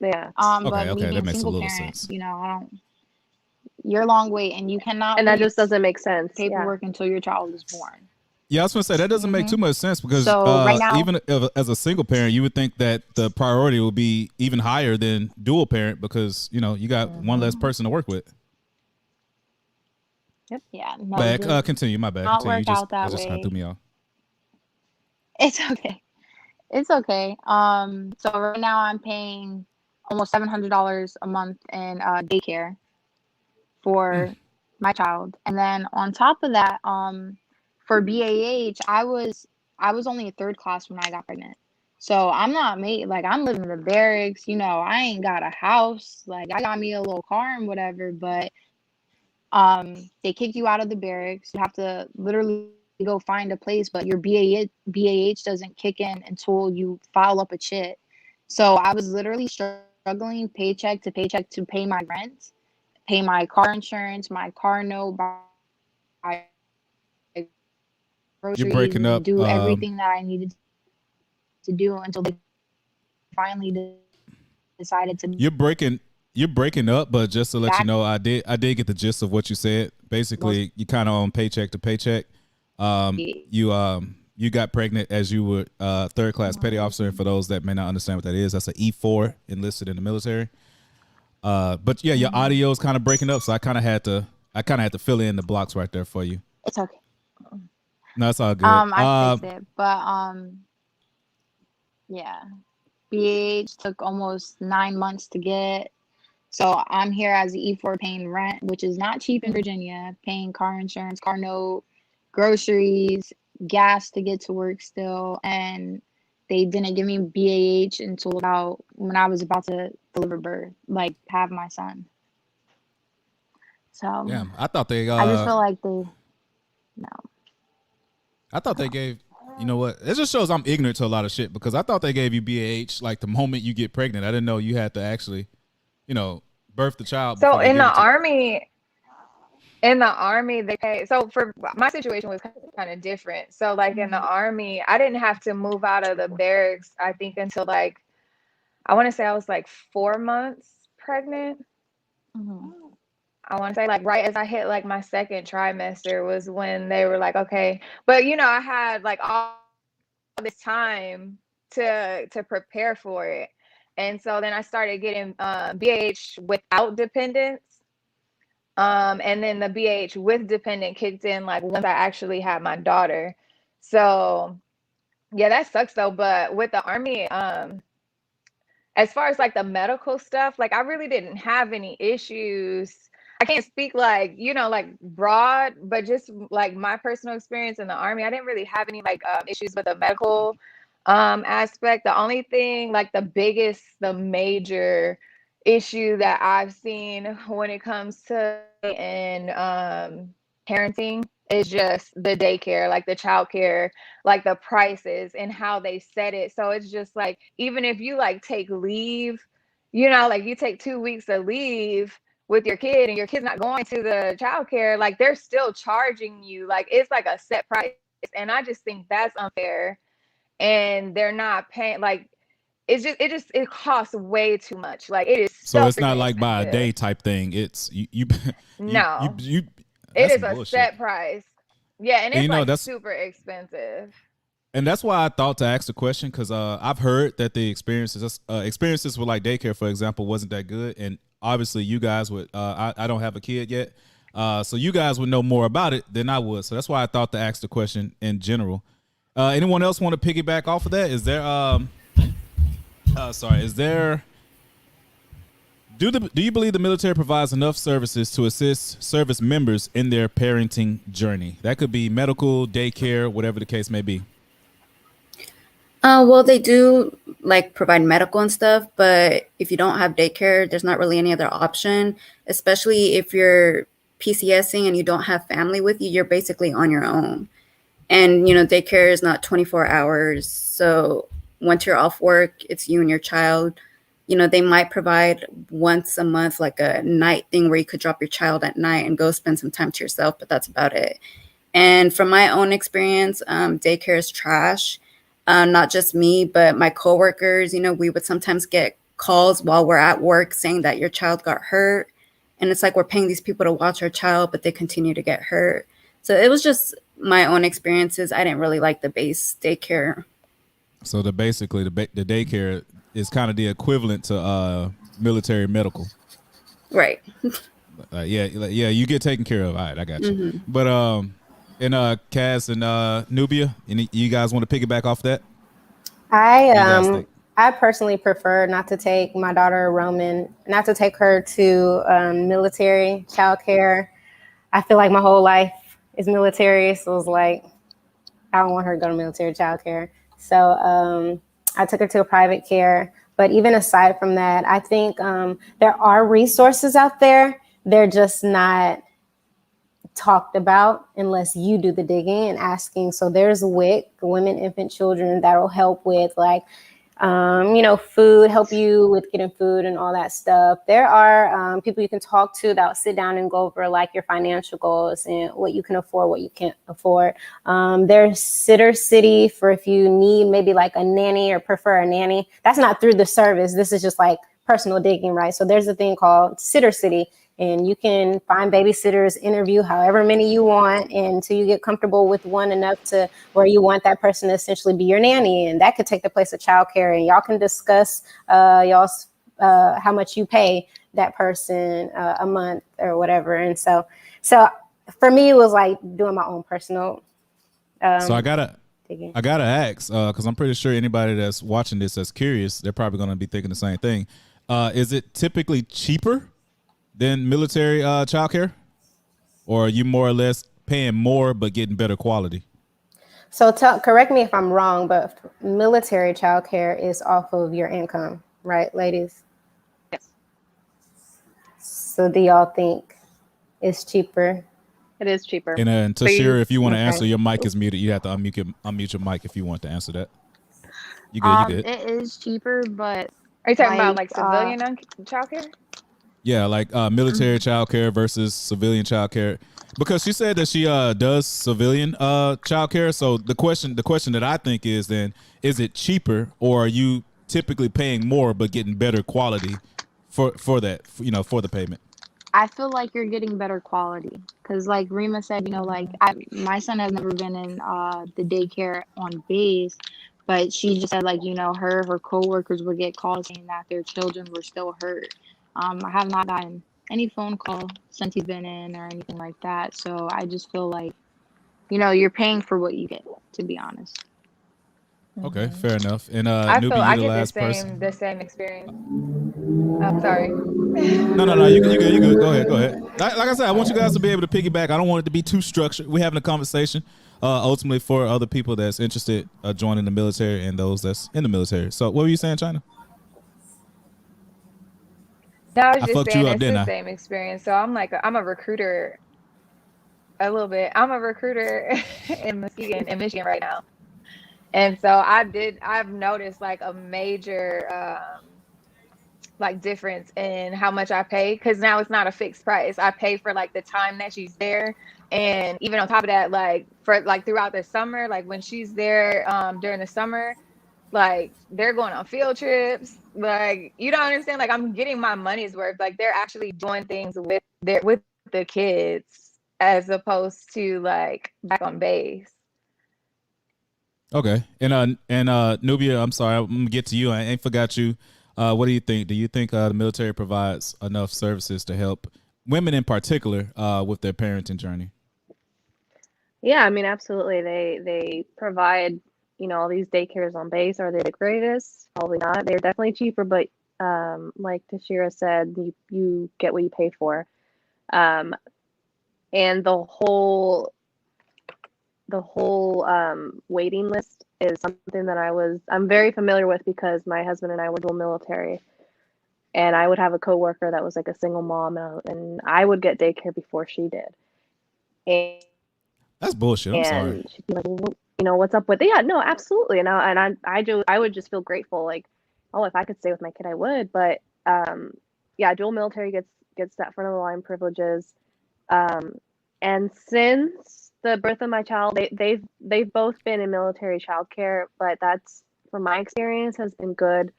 Yeah. But Okay, me that being makes a single little parent, sense. I don't. Year-long wait, and you cannot. And that leave just doesn't make sense. paperwork until your child is born. Yeah, I was gonna say that doesn't make too much sense because So, right now- even as a single parent, you would think that the priority would be even higher than dual parent because you got one less person to work with. Yeah. No, But continue. My bad. not Continue. work out that Just kind of way. threw me off. It's okay. It's okay. So right now I'm paying almost $700 a month in daycare for my child, and then on top of that, for BAH, I was only a third class when I got pregnant. So I'm not made like I'm living in the barracks. I ain't got a house. Like I got me a little car and whatever, but they kick you out of the barracks. You have to literally go find a place, but your BAH doesn't kick in until you file up a chit. So I was literally struggling paycheck to paycheck to pay my rent, pay my car insurance, my car note, buy groceries, breaking up, and do everything that I needed to do until they finally decided to. You're breaking up, but just to let you Back- know, I did get the gist of what you said. Basically, you kind of on paycheck to paycheck. You got pregnant as you were third class petty officer. And for those that may not understand what that is, that's an E4 enlisted in the military. But yeah, your audio is kind of breaking up, so I kind of had to fill in the blocks right there for you. It's okay. No, it's all good. I fixed it, but yeah, BH took almost 9 months to get. So I'm here as the E4 paying rent, which is not cheap in Virginia, paying car insurance, car note, groceries, gas to get to work still. And they didn't give me BAH until about when I was about to deliver birth, like have my son. So Yeah, I thought they. I just feel like no. I thought they gave. You know what? It just shows I'm ignorant to a lot of shit because I thought they gave you BAH like the moment you get pregnant. I didn't know you had to actually, birth the child. So before they in give the it to you. army, they pay. So for my situation was kind of different. So like in the army, I didn't have to move out of the barracks, I think, until like, I want to say I was like 4 months pregnant. I want to say like right as I hit like my second trimester was when they were like, okay, but I had like all this time to prepare for it. And so then I started getting BAH without dependents. And then the BH with dependent kicked in like once I actually had my daughter. So yeah, that sucks though. But with the Army, as far as like the medical stuff, like I really didn't have any issues. I can't speak like, like broad, but just like my personal experience in the Army, I didn't really have any like issues with the medical aspect. The only thing, like the major issue that I've seen when it comes to in parenting is just the daycare, like the childcare, like the prices and how they set it. So it's just like, even if you like take leave, like you take 2 weeks of leave with your kid and your kid's not going to the childcare, like they're still charging you. Like it's like a set price. And I just think that's unfair. And they're not paying, like, it costs way too much. Like it is So so it's not like by a day expensive. type thing. It's No, you it that's is some a bullshit. set price. Yeah, and And it's you know like that's super expensive. and that's why I thought to ask the question, because I've heard that the experiences with like daycare, for example, wasn't that good. And obviously you guys would I don't have a kid yet. So you guys would know more about it than I would. So that's why I thought to ask the question in general. Anyone else want to piggyback off of that? Is there is there do you believe the military provides enough services to assist service members in their parenting journey? That could be medical, daycare, whatever the case may be. Well, they do like provide medical and stuff, but if you don't have daycare, there's not really any other option, especially if you're PCSing and you don't have family with you, you're basically on your own. And, daycare is not 24 hours. So once you're off work, it's you and your child. They might provide once a month, like a night thing where you could drop your child at night and go spend some time to yourself, but that's about it. And from my own experience, daycare is trash. Not just me, but my coworkers, we would sometimes get calls while we're at work saying that your child got hurt. And it's like we're paying these people to watch our child, but they continue to get hurt. So it was just my own experiences. I didn't really like the base daycare. So the daycare is kind of the equivalent to military medical. Right. Yeah, you get taken care of. All right, I got you. Mm-hmm. But and Cass and Nubia, you guys want to piggyback off that? I personally prefer not to take my daughter Roman, not to take her to military childcare. I feel like my whole life is military, so it's like I don't want her to go to military childcare. So I took her to a private care. But even aside from that, I think there are resources out there. They're just not talked about unless you do the digging and asking. So there's WIC, Women, Infant, Children, that will help with like, food, help you with getting food and all that stuff. There are people you can talk to that will sit down and go over like your financial goals and what you can afford, what you can't afford. There's Sitter City for if you need maybe like a nanny or prefer a nanny. That's not through the service. This is just like personal digging, right? So there's a thing called Sitter City. And you can find babysitters, interview however many you want until you get comfortable with one enough to where you want that person to essentially be your nanny. And that could take the place of childcare. And y'all can discuss y'all's how much you pay that person a month or whatever. And so for me, it was like doing my own personal. So I gotta ask, because I'm pretty sure anybody that's watching this that's curious, they're probably gonna be thinking the same thing. Is it typically cheaper than military childcare, or are you more or less paying more but getting better quality? So correct me if I'm wrong, but military childcare is off of your income, right, ladies? Yes. So do y'all think it's cheaper? It is cheaper. And Tashira, if you want to Okay. answer, your mic is muted. You have to unmute your mic if you want to answer that. You good? You good? It is cheaper, but Are you talking about like Like, civilian childcare? Yeah, like military childcare versus civilian childcare. Because she said that she does civilian childcare. So the question that I think is then, is it cheaper, or are you typically paying more but getting better quality for that, for the payment? I feel like you're getting better quality because, like Rima said, my son has never been in the daycare on base, but she just said like her coworkers would get calls saying that their children were still hurt. I have not gotten any phone call since he's been in or anything like that. So I just feel like, you know, you're paying for what you get, to be honest. Okay, fair enough. And I feel Newbie, you I the get last person. the same experience. I'm sorry. No. You good. You good. Go ahead. Like I said, I want you guys to be able to piggyback. I don't want it to be too structured. We're having a conversation, ultimately for other people that's interested joining the military and those that's in the military. So, what were you saying, China? No, I was I just fucked you saying up, it's didn't the I? same experience. So I'm a recruiter a little bit. I'm a recruiter in Michigan right now. And so I've noticed like a major like difference in how much I pay, because now it's not a fixed price. I pay for like the time that she's there, and even on top of that, like for like throughout the summer, like when she's there during the summer, like they're going on field trips. Like you don't understand. Like I'm getting my money's worth. Like they're actually doing things with the kids as opposed to like back on base. Okay. And Nubia, I'm sorry, I'm gonna get to you. I ain't forgot you. What do you think? Do you think the military provides enough services to help women in particular with their parenting journey? Yeah, I mean, absolutely. They provide, all these daycares on base. Are they the greatest? Probably not. They're definitely cheaper, but like Tashira said, you get what you pay for. Um, and the whole waiting list is something that I'm very familiar with because my husband and I were dual military. And I would have a coworker that was like a single mom, and I would get daycare before she did. And That's bullshit. I'm sorry. she'd be like, well, what's up with it? Yeah, no, absolutely. I would just feel grateful, like, oh, if I could stay with my kid, I would. But yeah, dual military gets that front of the line privileges. And since the birth of my child, they've both been in military childcare, but that's, from my experience, has been good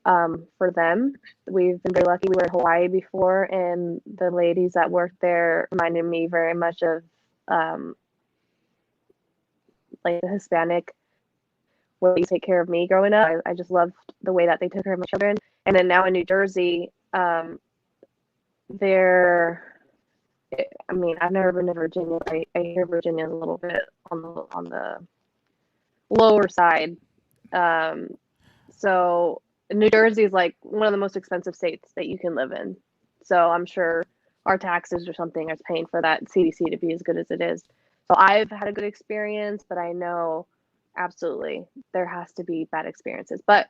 for them. We've been very lucky. We were in Hawaii before, and the ladies that worked there reminded me very much of like the Hispanic way they take care of me growing up. I just loved the way that they took care of my children. And then now in New Jersey, they're, I mean, I've never been to Virginia. I hear Virginia is a little bit on the lower side. So New Jersey is like one of the most expensive states that you can live in. So I'm sure our taxes or something is paying for that CDC to be as good as it is. So I've had a good experience, but I know absolutely there has to be bad experiences. But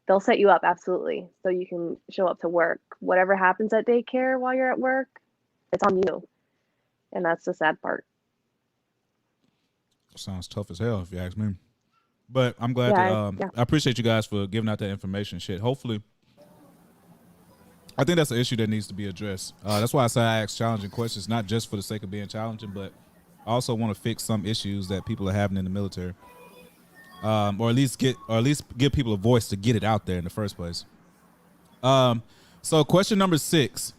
they'll set you up, absolutely, so you can show up to work. Whatever happens at daycare while you're at work, it's on you. And that's the sad part. Sounds tough as hell if you ask me. But I'm glad that I appreciate you guys for giving out that information. Shit. Hopefully, I think that's an issue that needs to be addressed. That's why I say I ask challenging questions, not just for the sake of being challenging, but I also want to fix some issues that people are having in the military, or at least give people a voice to get it out there in the first place. So question number 6,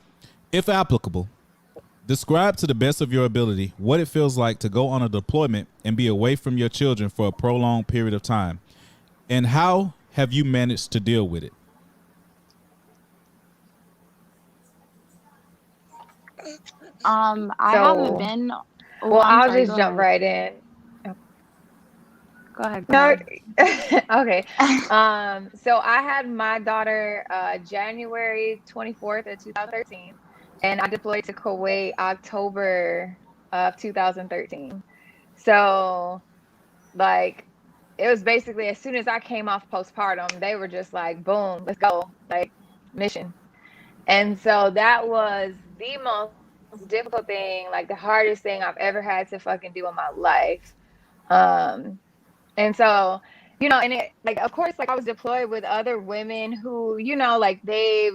if applicable, describe to the best of your ability what it feels like to go on a deployment and be away from your children for a prolonged period of time, and how have you managed to deal with it? I haven't been. Oh, Well, I'm I'll sorry, just jump right in. Go ahead. No, okay. So I had my daughter January 24th of 2013, and I deployed to Kuwait October of 2013. So, like, it was basically as soon as I came off postpartum, they were just like, boom, let's go, like, mission. And so that was the most difficult thing, like the hardest thing I've ever had to fucking do in my life. And so, and it, like, of course, like I was deployed with other women who, like they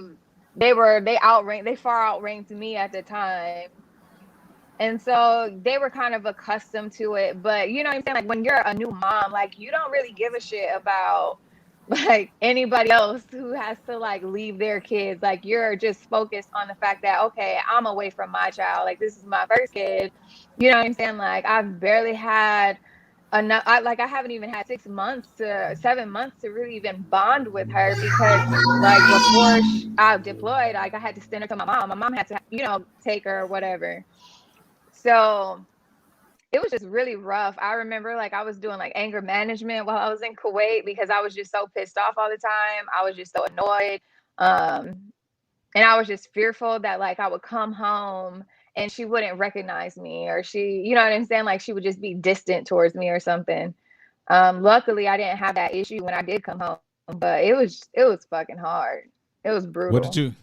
far outranked me at the time. And so they were kind of accustomed to it. But you know what I'm saying? Like when you're a new mom, like you don't really give a shit about like anybody else who has to like leave their kids. Like you're just focused on the fact that, okay, I'm away from my child. Like this is my first kid. You know what I'm saying? Like I've barely had I haven't even had 7 months to really even bond with her because like before I deployed, like I had to send her to my mom. My mom had to, take her or whatever. So it was just really rough. I remember like I was doing like anger management while I was in Kuwait because I was just so pissed off all the time. I was just so annoyed. And I was just fearful that like I would come home and she wouldn't recognize me, or she, you know what I'm saying? Like she would just be distant towards me or something. Luckily I didn't have that issue when I did come home, but it was fucking hard. It was brutal. What did you?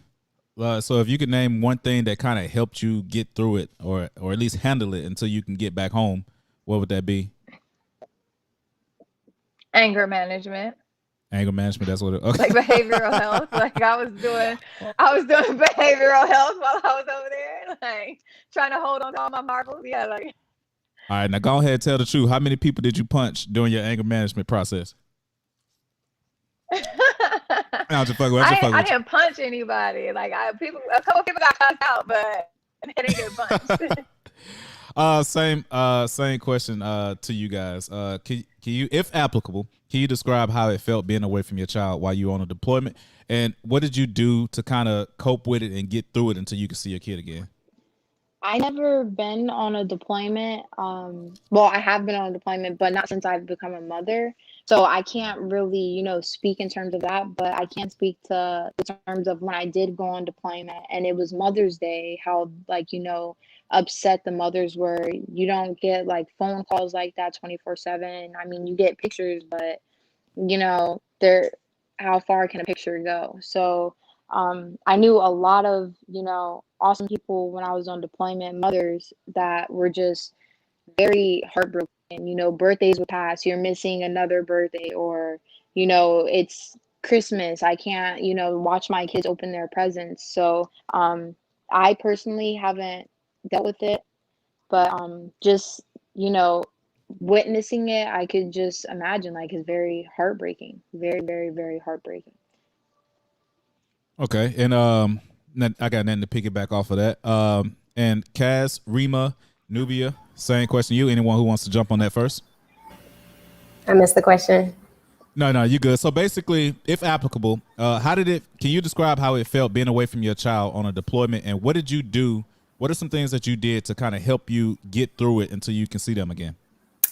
So if you could name one thing that kind of helped you get through it, or at least handle it until you can get back home, what would that be? Anger management. Anger management. That's what it. Okay. Like behavioral health. Like I was doing behavioral health while I was over there, like trying to hold on to all my marbles. Yeah, like. All right, now go ahead and tell the truth. How many people did you punch during your anger management process? I didn't punch anybody. Like a couple people got cussed out, but they didn't get punched. Same question to you guys. Can you, if applicable, can you describe how it felt being away from your child while you were on a deployment, and what did you do to kind of cope with it and get through it until you could see your kid again? I never been on a deployment. Well, I have been on a deployment, but not since I've become a mother. So I can't really, speak in terms of that, but I can speak to in terms of when I did go on deployment and it was Mother's Day, how upset the mothers were. You don't get like phone calls like that 24/7. I mean, you get pictures, but they're how far can a picture go? So I knew a lot of, awesome people when I was on deployment, mothers that were just very heartbroken. Birthdays would pass, you're missing another birthday, or, it's Christmas, I can't, watch my kids open their presents. So I personally haven't dealt with it, but just, witnessing it, I could just imagine like it's very heartbreaking, very, very, very heartbreaking. Okay, and I got nothing to piggyback off of that. And Kaz, Rima, Nubia, same question to you. Anyone who wants to jump on that first? I missed the question. No, you good. So basically, if applicable, can you describe how it felt being away from your child on a deployment, and what did you do? What are some things that you did to kind of help you get through it until you can see them again?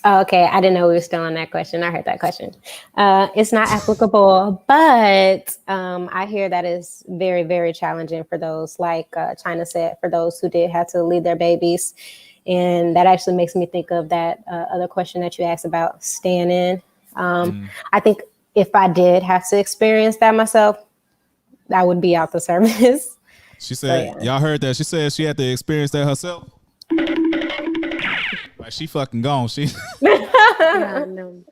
Oh, okay. I didn't know we were still on that question. I heard that question. It's not applicable, but I hear that is very, very challenging for those, like China said, for those who did have to leave their babies. And that actually makes me think of that other question that you asked about staying in. I think if I did have to experience that myself, I would be out the service. She said, Y'all heard that? She said she had to experience that herself. Like she fucking gone. She. No.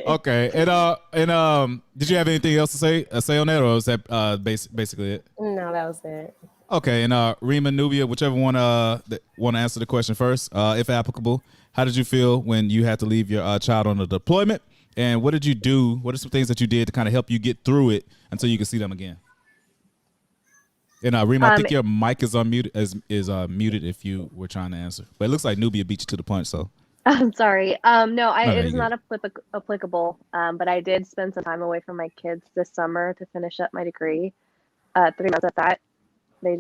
Okay, and did you have anything else to say on that, or was that basically it? No, that was it. Okay, and Rima, Nubia, whichever one want to answer the question first, if applicable, how did you feel when you had to leave your child on a deployment, and what did you do? What are some things that you did to kind of help you get through it until you can see them again? And Rima, I think your mic is unmuted, is muted if you were trying to answer, but it looks like Nubia beat you to the punch. So I'm sorry. It is not applicable. But I did spend some time away from my kids this summer to finish up my degree. 3 months at that. They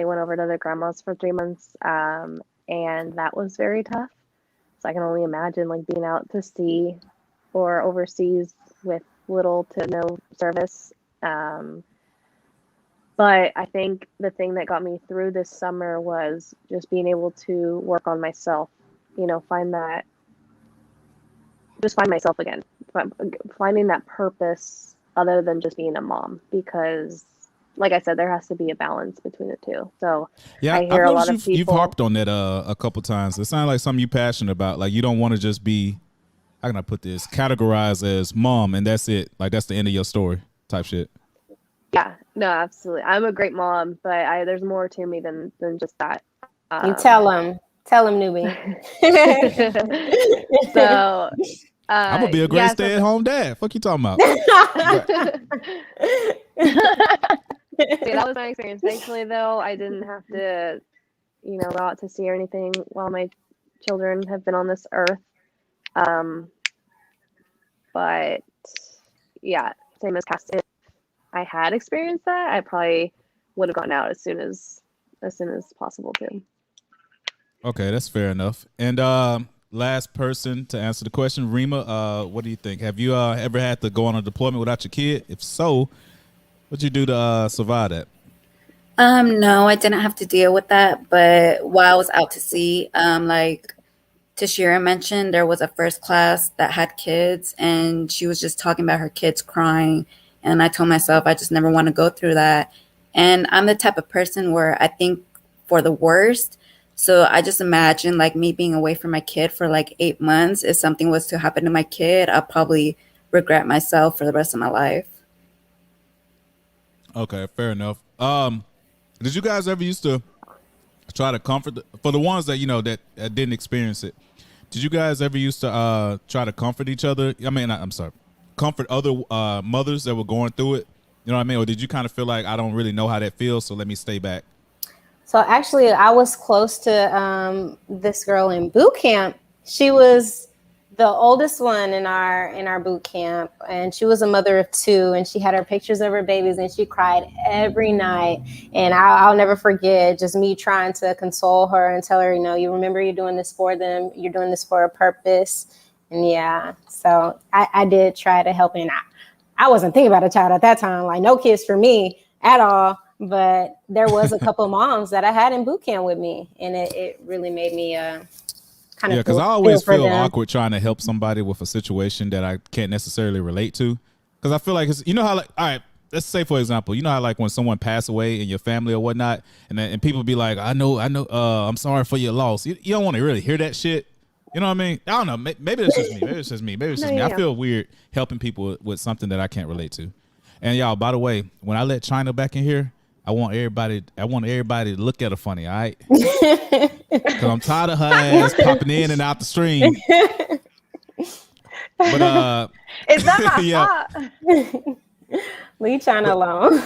went over to their grandma's for 3 months, and that was very tough. So I can only imagine like being out to sea or overseas with little to no service. But I think the thing that got me through this summer was just being able to work on myself, find myself again, finding that purpose other than just being a mom, because like I said, there has to be a balance between the two. So yeah, I hear a lot of people. You've harped on that a couple times. It sounds like something you're passionate about. Like you don't want to just be, how can I put this, categorized as mom and that's it. Like that's the end of your story type shit. Yeah, no, absolutely. I'm a great mom, but there's more to me than just that. You tell them, newbie. So I'm gonna be a great stay-at-home dad. Fuck you talking about? See, that was my experience. Thankfully, though, I didn't have to, go out to sea or anything while my children have been on this earth. But yeah, same as Cass. If I had experienced that, I probably would have gone out as soon as possible too. Okay, that's fair enough. And last person to answer the question, Rima, what do you think? Have you ever had to go on a deployment without your kid? If so, what'd you do to survive that? No, I didn't have to deal with that. But while I was out to sea, like Tashira mentioned, there was a first class that had kids, and she was just talking about her kids crying. And I told myself I just never want to go through that. And I'm the type of person where I think for the worst. So I just imagine like me being away from my kid for like 8 months. If something was to happen to my kid, I'll probably regret myself for the rest of my life. Okay, fair enough. Did you guys ever used to try to comfort for the ones that that didn't experience it? Did you guys ever used to try to comfort each other? I mean, I'm sorry, comfort other mothers that were going through it. You know what I mean? Or did you kind of feel like I don't really know how that feels, so let me stay back? So actually, I was close to this girl in boot camp. She was the oldest one in our boot camp, and she was a mother of 2, and she had her pictures of her babies, and she cried every night. And I'll never forget just me trying to console her and tell her, you remember you're doing this for them, you're doing this for a purpose. And yeah, so I did try to help. And I wasn't thinking about a child at that time, like no kids for me at all. But there was a couple moms that I had in boot camp with me, and it really made me kind of because I always feel awkward trying to help somebody with a situation that I can't necessarily relate to. Because I feel like it's, how like, all right, let's say for example, how like when someone passed away in your family or whatnot, and people be like, I know, I'm sorry for your loss. You don't want to really hear that shit. You know what I mean? I don't know. Maybe it's just me. Maybe it's just me. I feel weird helping people with something that I can't relate to. And y'all, by the way, when I let China back in here, I want everybody to look at her funny, all right? Because I'm tired of her ass popping in and out the stream. But it's not my fault. Leave China alone.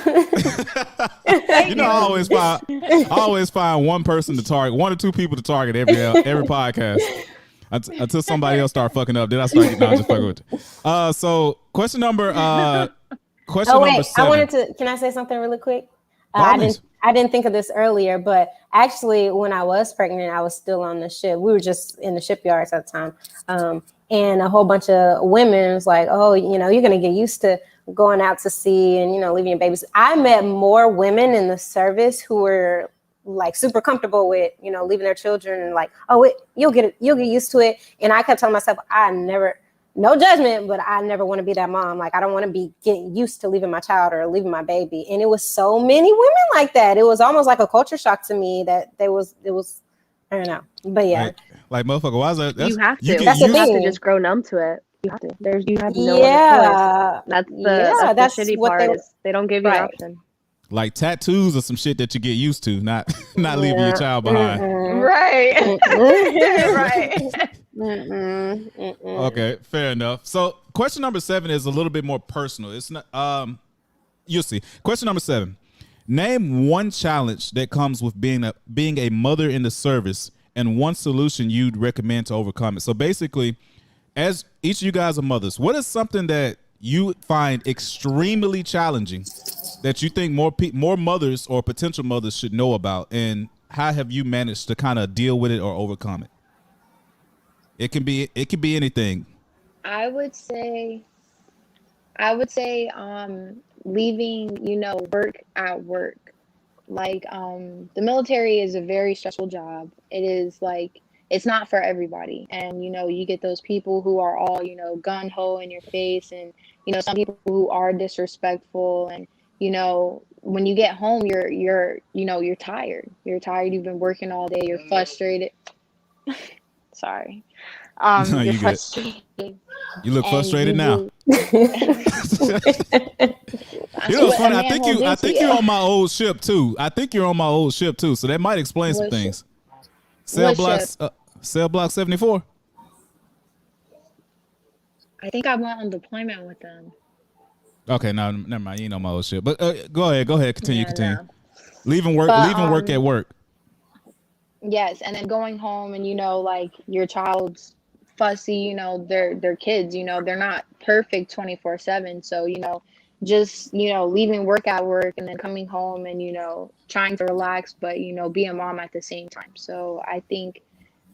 I always find one person to target, 1 or 2 people to target every podcast. Until somebody else start fucking up, then I start getting just fucking with you. So question number 7. Can I say something really quick? I didn't think of this earlier, but actually when I was pregnant, I was still on the ship. We were just in the shipyards at the time. And a whole bunch of women was like, oh, you're going to get used to going out to sea and, leaving your babies. I met more women in the service who were like super comfortable with, leaving their children and like, oh, you'll get used to it. And I kept telling myself, no judgment, but I never want to be that mom. Like, I don't want to be getting used to leaving my child or leaving my baby. And it was so many women like that. It was almost like a culture shock to me that it was, I don't know. But yeah. Like motherfucker, why is that? You have to. You have to just grow numb to it. You have to. You have no other choice. That's the shitty part is they don't give you an option. Like tattoos or some shit that you get used to, not leaving your child behind. Right. Right. Okay, fair enough. So question number 7 is a little bit more personal. It's not you'll see. Question number 7. Name one challenge that comes with being a mother in the service and one solution you'd recommend to overcome it. So basically, as each of you guys are mothers, what is something that you find extremely challenging that you think more mothers or potential mothers should know about, and how have you managed to kind of deal with it or overcome it? It can be anything. I would say leaving, work at work. Like the military is a very stressful job. It is like, it's not for everybody. And, you get those people who are all, gun ho in your face, and, some people who are disrespectful, and, when you get home, you're tired. You're tired. You've been working all day. You're frustrated. Sorry. You're frustrated. You look frustrated now. It's funny. I think you're on my old ship too. So that might explain some things. Cell block 74. I think I went on deployment with them. Okay, no, never mind. You know my old shit. But go ahead. Continue. Yeah, no. Leaving But work at work. yes, and then going home and like your child's fussy, they're kids, they're not perfect 24/7. So, just, leaving work at work and then coming home and, trying to relax, but, be a mom at the same time. So I think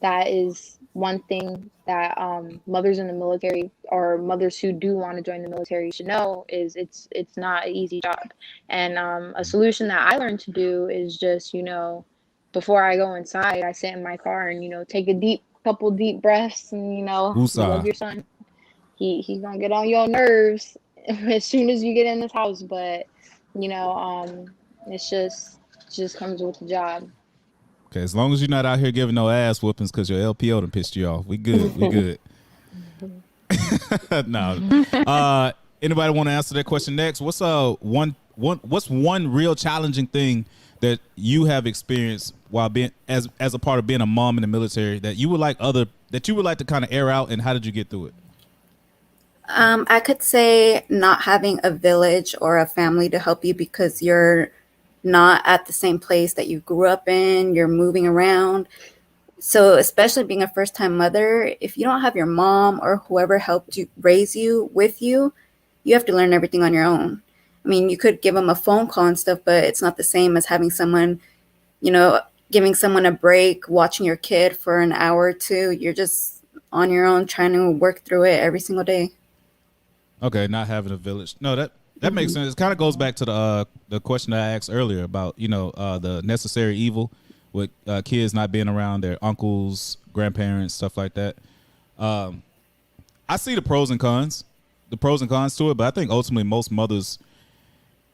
that is one thing that mothers in the military or mothers who do want to join the military should know is it's not an easy job. And a solution that I learned to do is just, before I go inside, I sit in my car and, take a couple deep breaths and, you love Woosah. your son. He's gonna get on your nerves as soon as you get in this house, but it just comes with the job. Okay, as long as you're not out here giving no ass whoopings because your LPO done pissed you off, we good. We good. No. Anybody want to answer that question next? What's one real challenging thing that you have experienced while being as a part of being a mom in the military that you would like to kind of air out, and how did you get through it? I could say not having a village or a family to help you because you're not at the same place that you grew up in, you're moving around. So especially being a first-time mother, if you don't have your mom or whoever helped you raise you with you, you have to learn everything on your own. I mean, you could give them a phone call and stuff, but it's not the same as having someone, giving someone a break, watching your kid for an hour or two. You're just on your own trying to work through it every single day. Okay, not having a village. No, that makes sense. It kind of goes back to the question I asked earlier about the necessary evil with kids not being around their uncles, grandparents, stuff like that. I see the pros and cons to it, but I think ultimately most mothers,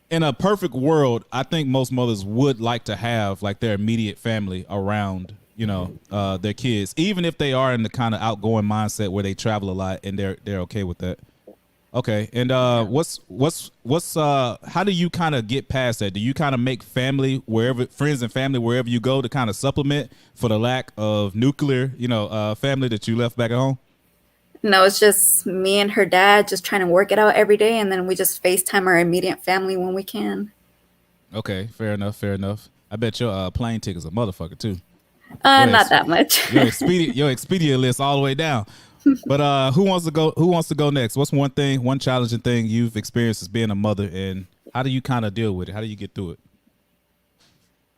in a perfect world, I think most mothers would like to have like their immediate family around their kids, even if they are in the kind of outgoing mindset where they travel a lot and they're okay with that. Okay, and what's how do you kind of get past that? Do you kind of make friends and family wherever you go to kind of supplement for the lack of nuclear, family that you left back at home? No, it's just me and her dad just trying to work it out every day, and then we just FaceTime our immediate family when we can. Okay, fair enough. I bet your plane ticket's a motherfucker too. Not that much. Your Expedia list all the way down. But who wants to go next? What's one challenging thing you've experienced as being a mother, and how do you kind of deal with it? How do you get through it?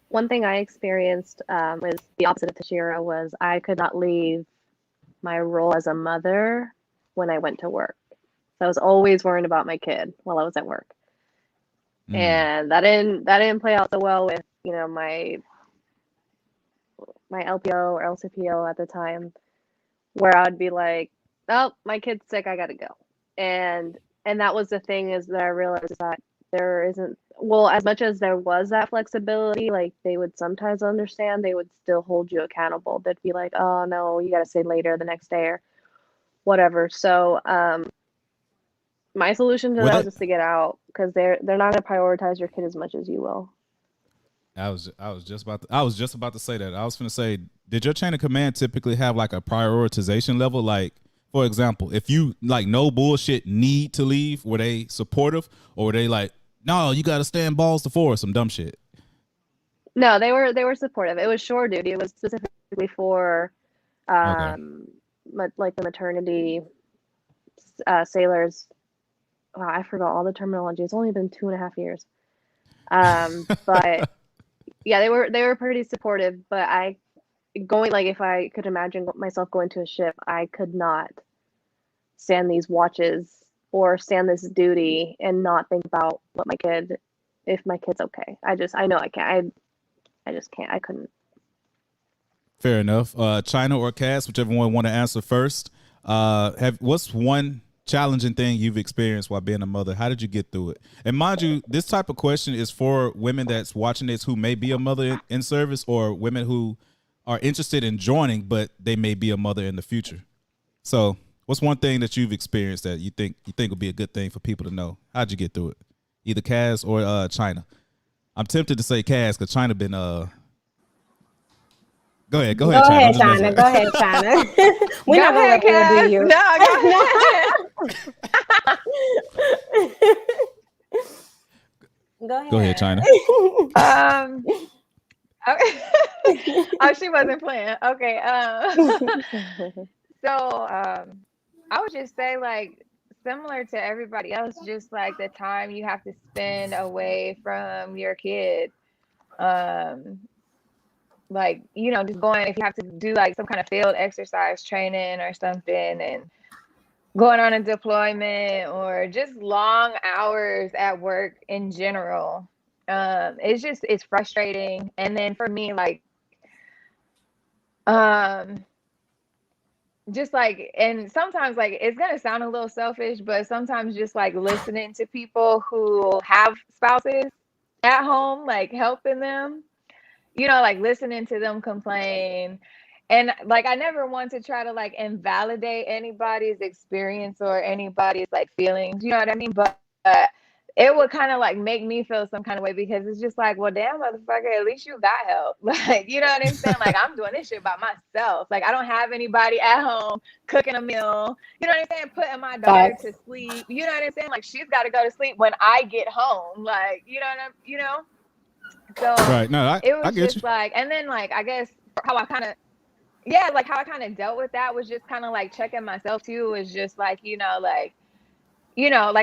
One thing I experienced was the opposite of Tashira. Was I could not leave my role as a mother when I went to work. So I was always worrying about my kid while I was at work. And that didn't play out so well with my LPO or LCPO at the time, where I'd be like, oh, my kid's sick, I gotta go. And that was the thing, is that I realized that there isn't, well, as much as there was that flexibility, like they would sometimes understand, they would still hold you accountable. They'd be like, oh no, you gotta stay later the next day or whatever. So my solution to that was just to get out, because they're not gonna prioritize your kid as much as you will. I was just about to say that. I was going to say, did your chain of command typically have like a prioritization level? Like, for example, if you like no bullshit need to leave, were they supportive, or were they like, no, you got to stand balls to four or some dumb shit? No, they were supportive. It was shore duty. It was specifically for like the maternity sailors. Wow, I forgot all the terminology. It's only been 2.5 years. But yeah, they were pretty supportive, but if I could imagine myself going to a ship, I could not stand these watches or stand this duty and not think about if my kid's okay. I know I can't. I just can't. I couldn't. Fair enough. China or Cass, whichever one want to answer first. What's one challenging thing you've experienced while being a mother? How did you get through it? And mind you, this type of question is for women that's watching this who may be a mother in service, or women who are interested in joining, but they may be a mother in the future. So what's one thing that you've experienced that you think would be a good thing for people to know? How'd you get through it? Either Cass or China. I'm tempted to say Cass because China been Go ahead, China. China. Go ahead, China. We're not gonna let you do you. No, go ahead. Go ahead, China. Okay. Oh, she wasn't playing. Okay. I would just say, like, similar to everybody else, just like the time you have to spend away from your kid. Like, you know, just going, if you have to do like some kind of field exercise training or something, and going on a deployment, or just long hours at work in general. It's frustrating. And then for me, like, just like, and sometimes, like, it's gonna sound a little selfish, but sometimes just like listening to people who have spouses at home, like helping them, you know, like listening to them complain. And like, I never want to try to like invalidate anybody's experience or anybody's like feelings, you know what I mean? But it would kind of like make me feel some kind of way, because it's just like, well, damn, motherfucker, at least you got help. Like, you know what I'm saying? Like, I'm doing this shit by myself. Like, I don't have anybody at home cooking a meal, you know what I'm saying? Putting my daughter to sleep, you know what I'm saying? Like, she's got to go to sleep when I get home. Like, you know what I'm, you know? So right. No, it was I get just you. like, and then like, I guess how I kind of, yeah, like how I kind of dealt with that was just kind of like checking myself too. Was just like, you know, like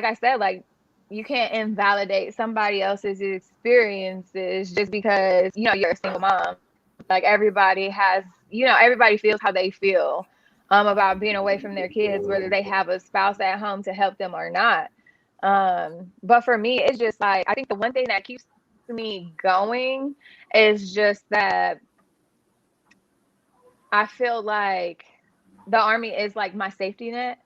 I said, like, you can't invalidate somebody else's experiences just because, you know, you're a single mom. Like, everybody has, you know, everybody feels how they feel about being away from their kids, whether they have a spouse at home to help them or not. But for me, it's just like, I think the one thing that keeps me going is just that I feel like the Army is like my safety net.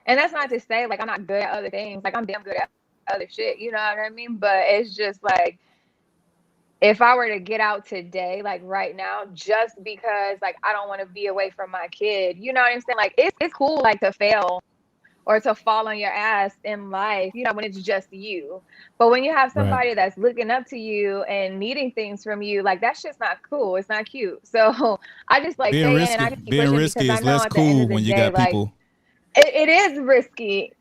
And that's not to say like I'm not good at other things. Like, I'm damn good at other shit, you know what I mean? But it's just like, if I were to get out today, like right now, just because like I don't want to be away from my kid, you know what I'm saying? Like, it's cool like to fail or to fall on your ass in life, you know, when it's just you. But when you have somebody that's looking up to you and needing things from you, like, that's just not cool. It's not cute. So I just like Being stay in, risky, and I keep being pushing, risky because I is know less at the end cool of the when you day, got like, people. it is risky.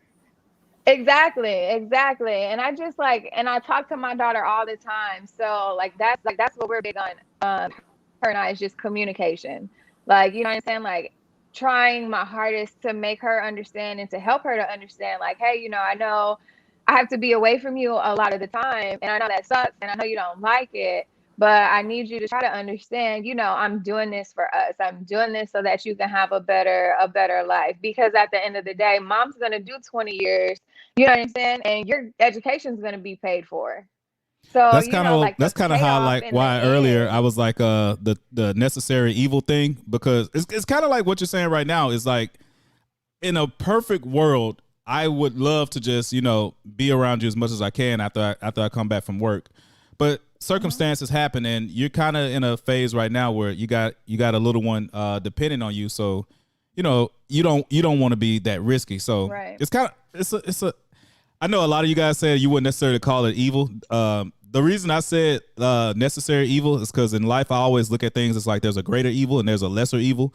Exactly. And I just like, and I talk to my daughter all the time. So like, that's what we're big on. Her and I, is just communication. Like, you know what I'm saying? Like, trying my hardest to make her understand and to help her to understand, like, hey, you know I have to be away from you a lot of the time, and I know that sucks, and I know you don't like it, but I need you to try to understand, you know, I'm doing this for us. I'm doing this so that you can have a better life. Because at the end of the day, mom's gonna do 20 years, you know what I'm saying? And your education's gonna be paid for. So, That's you kind know, of like the how, payoff like, in the why earlier I end. was like the necessary evil thing, because it's kind of like what you're saying right now is like, in a perfect world, I would love to just, you know, be around you as much as I can after I come back from work. But circumstances happen, and you're kind of in a phase right now where you got a little one depending on you. So, you know, you don't want to be that risky. So it's kind of it's a I know a lot of you guys said you wouldn't necessarily call it evil. The reason I said necessary evil is because in life I always look at things as like there's a greater evil and there's a lesser evil.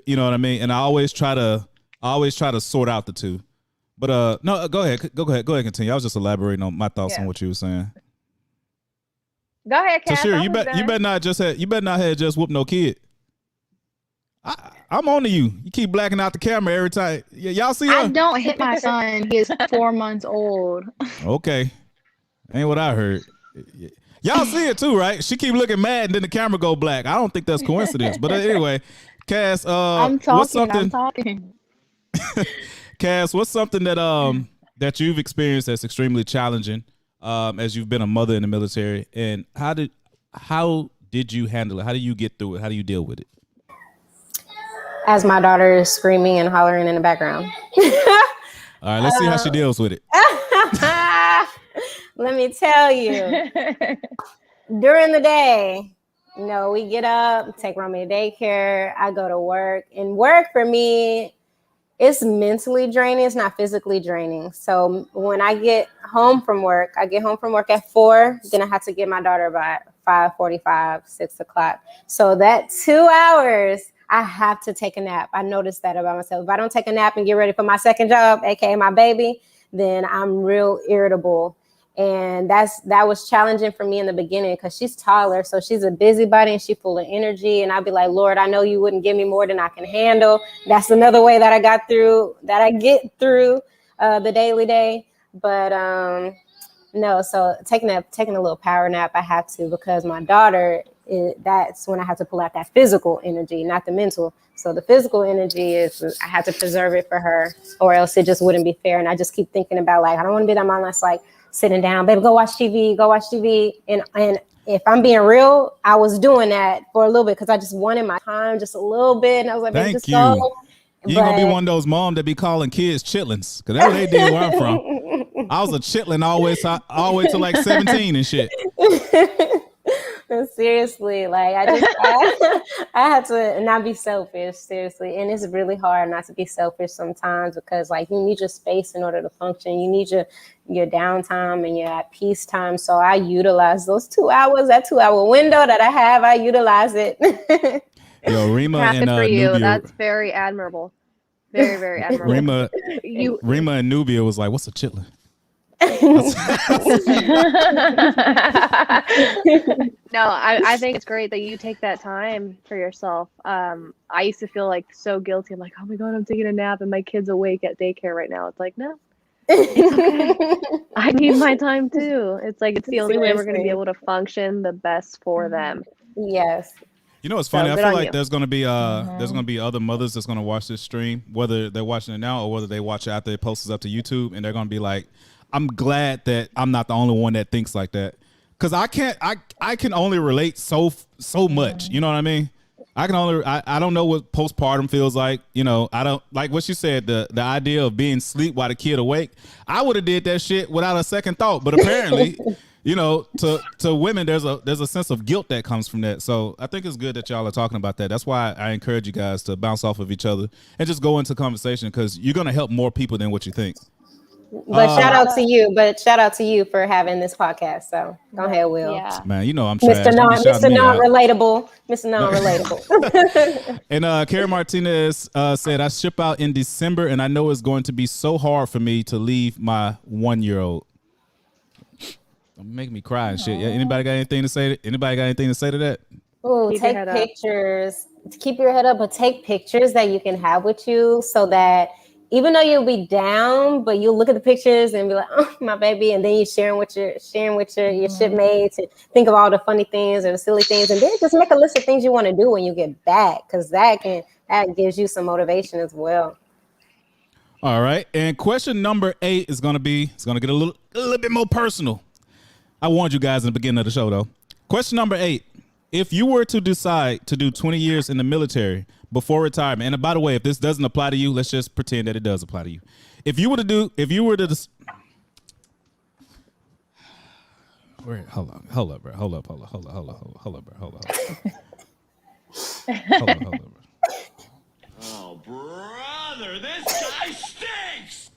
You know what I mean? And I always try to sort out the two. But no, go ahead, continue. I was just elaborating on my thoughts on what you were saying. Go ahead, Cass. Tashira, you better not have just whooped no kid. I'm on to you. You keep blacking out the camera every time. Y'all see her? I don't hit my son. He is 4 months old. Okay, ain't what I heard. Y'all see it too, right? She keep looking mad, and then the camera go black. I don't think that's coincidence. But anyway, Cass, I'm talking. Cass, what's something that you've experienced that's extremely challenging as you've been a mother in the military, and how did you handle it? How do you get through it? How do you deal with it? As my daughter is screaming and hollering in the background. All right, let's see how she deals with it. Let me tell you, during the day, you know, we get up, take Romy to daycare, I go to work, and work for me, it's mentally draining. It's not physically draining. So when I get home from work, at 4, then I have to get my daughter by 5:45, 6 o'clock. So that 2 hours, I have to take a nap. I noticed that about myself. If I don't take a nap and get ready for my second job, aka my baby, then I'm real irritable. And that was challenging for me in the beginning because she's taller. So she's a busybody and she's full of energy. And I'd be like, Lord, I know you wouldn't give me more than I can handle. That's another way that I get through the daily day. But no, so taking a little power nap, I have to, because my daughter, that's when I have to pull out that physical energy, not the mental. So the physical energy is I have to preserve it for her, or else it just wouldn't be fair. And I just keep thinking about, like, I don't want to be that mom that's like sitting down, baby, go watch TV. And if I'm being real, I was doing that for a little bit because I just wanted my time just a little bit. And I was like, baby, just go. You ain't gonna be one of those moms that be calling kids chitlins, because that's what they did where I'm from. I was a chitlin all the way to like 17 and shit. Seriously, like I had to not be selfish, seriously. And it's really hard not to be selfish sometimes, because like you need your space in order to function. You need your downtime and your at peace time. So I utilize those 2 hours, that 2 hour window that I have, I utilize it. Yo, Rima Happy and for you. Nubia. That's very admirable. Very, very admirable. Rima and Nubia was like, what's a chitlin? No, I think it's great that you take that time for yourself. I used to feel like so guilty. I'm like, oh my God, I'm taking a nap and my kid's awake at daycare right now. It's like, no, it's okay. I need my time too. It's like, it's the only way we're going to be able to function the best for them. Yes. You know, it's funny. So, I feel like there's gonna be other mothers that's gonna watch this stream, whether they're watching it now or whether they watch it after it posts up to YouTube, and they're gonna be like, I'm glad that I'm not the only one that thinks like that, because I can only relate so much. You know what I mean? I don't know what postpartum feels like. You know, I don't like what she said. The idea of being asleep while the kid awake. I would have did that shit without a second thought. But apparently, you know, to women, there's a sense of guilt that comes from that. So I think it's good that y'all are talking about that. That's why I encourage you guys to bounce off of each other and just go into conversation, because you're gonna help more people than what you think. But shout out to you for having this podcast. So go ahead, Will. Yeah. Man, you know I'm trash. Mr. Non-relatable. And Karen Martinez said, I ship out in December, and I know it's going to be so hard for me to leave my 1-year-old. Make me cry and shit. Yeah, anybody got anything to say to that? Oh, take pictures. Keep your head up, but take pictures that you can have with you, so that even though you'll be down, but you'll look at the pictures and be like, oh, my baby. And then you're sharing with your shipmates and think of all the funny things or the silly things. And then just make a list of things you want to do when you get back, because that gives you some motivation as well. All right. And question number 8 is going to get a little bit more personal. I warned you guys in the beginning of the show, though. Question number 8. If you were to decide to do 20 years in the military before retirement, and by the way, if this doesn't apply to you, let's just pretend that it does apply to you. Hold up, bro. Hold up, bro. Oh, brother, this guy stinks.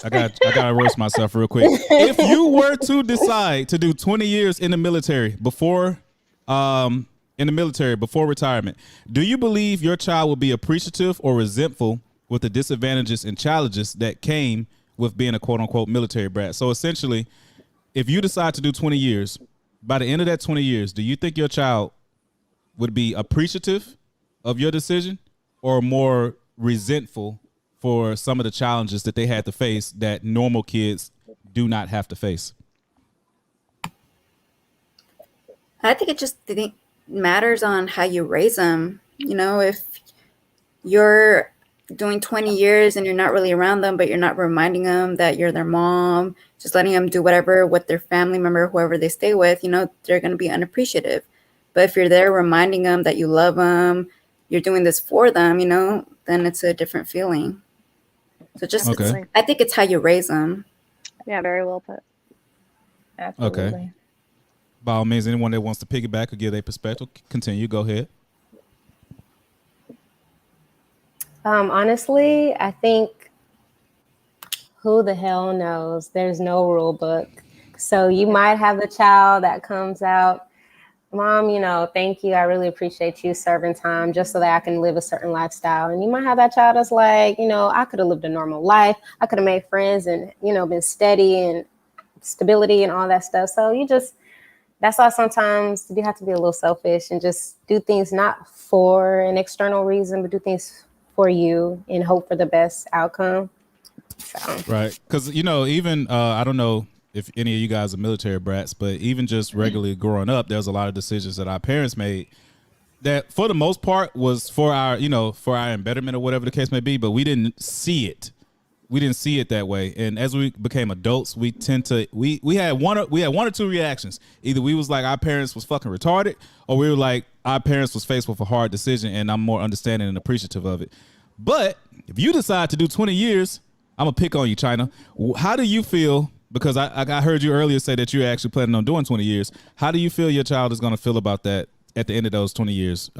I gotta roast myself real quick. If you were to decide to do 20 years in the military before retirement, do you believe your child will be appreciative or resentful with the disadvantages and challenges that came with being a quote unquote military brat? So essentially, if you decide to do 20 years, by the end of that 20 years, do you think your child would be appreciative of your decision or more resentful for some of the challenges that they had to face that normal kids do not have to face? I think it just matters on how you raise them. You know, if you're doing 20 years and you're not really around them, but you're not reminding them that you're their mom, just letting them do whatever with their family member, whoever they stay with, you know, they're going to be unappreciative. But if you're there reminding them that you love them, you're doing this for them, you know, then it's a different feeling. So just, okay. I think it's how you raise them. Yeah, very well put. Absolutely. Okay. By all means, anyone that wants to piggyback or give their perspective, continue. Go ahead. Honestly, I think who the hell knows? There's no rule book. So you might have the child that comes out, Mom, you know, thank you. I really appreciate you serving time just so that I can live a certain lifestyle. And you might have that child that's like, you know, I could have lived a normal life. I could have made friends and, you know, been steady and stability and all that stuff. So that's why sometimes you have to be a little selfish and just do things not for an external reason, but do things for you and hope for the best outcome. So. Right. Because, even, I don't know if any of you guys are military brats, but even just regularly growing up, there's a lot of decisions that our parents made that for the most part was for our, for our embetterment or whatever the case may be, but we didn't see it. We didn't see it that way. And as we became adults, we tend to we had one or two reactions. Either we was like our parents was fucking retarded, or we were like our parents was faced with a hard decision, and I'm more understanding and appreciative of it. But if you decide to do 20 years, I'm gonna pick on you, China. How do you feel? Because I heard you earlier say that you're actually planning on doing 20 years. How do you feel your child is gonna feel about that at the end of those 20 years?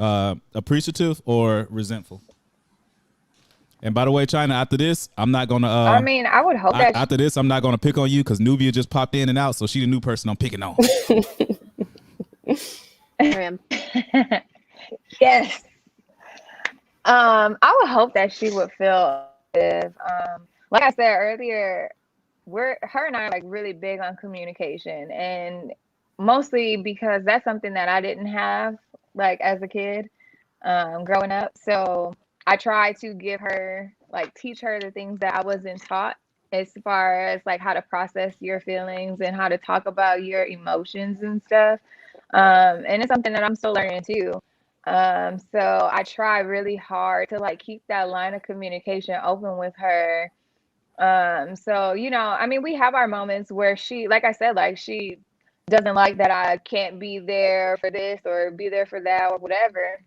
Appreciative or resentful? And by the way, China, after this, I'm not gonna. I mean, I would hope that after this, I'm not gonna pick on you because Nubia just popped in and out, so she's the new person I'm picking on. Yes. I would hope that she would feel if, like I said earlier, her and I are like really big on communication, and mostly because that's something that I didn't have like as a kid, growing up. So I try to teach her the things that I wasn't taught as far as like how to process your feelings and how to talk about your emotions and stuff. And it's something that I'm still learning too. So I try really hard to like keep that line of communication open with her. So, I mean, we have our moments where she, like I said, like she doesn't like that I can't be there for this or be there for that or whatever.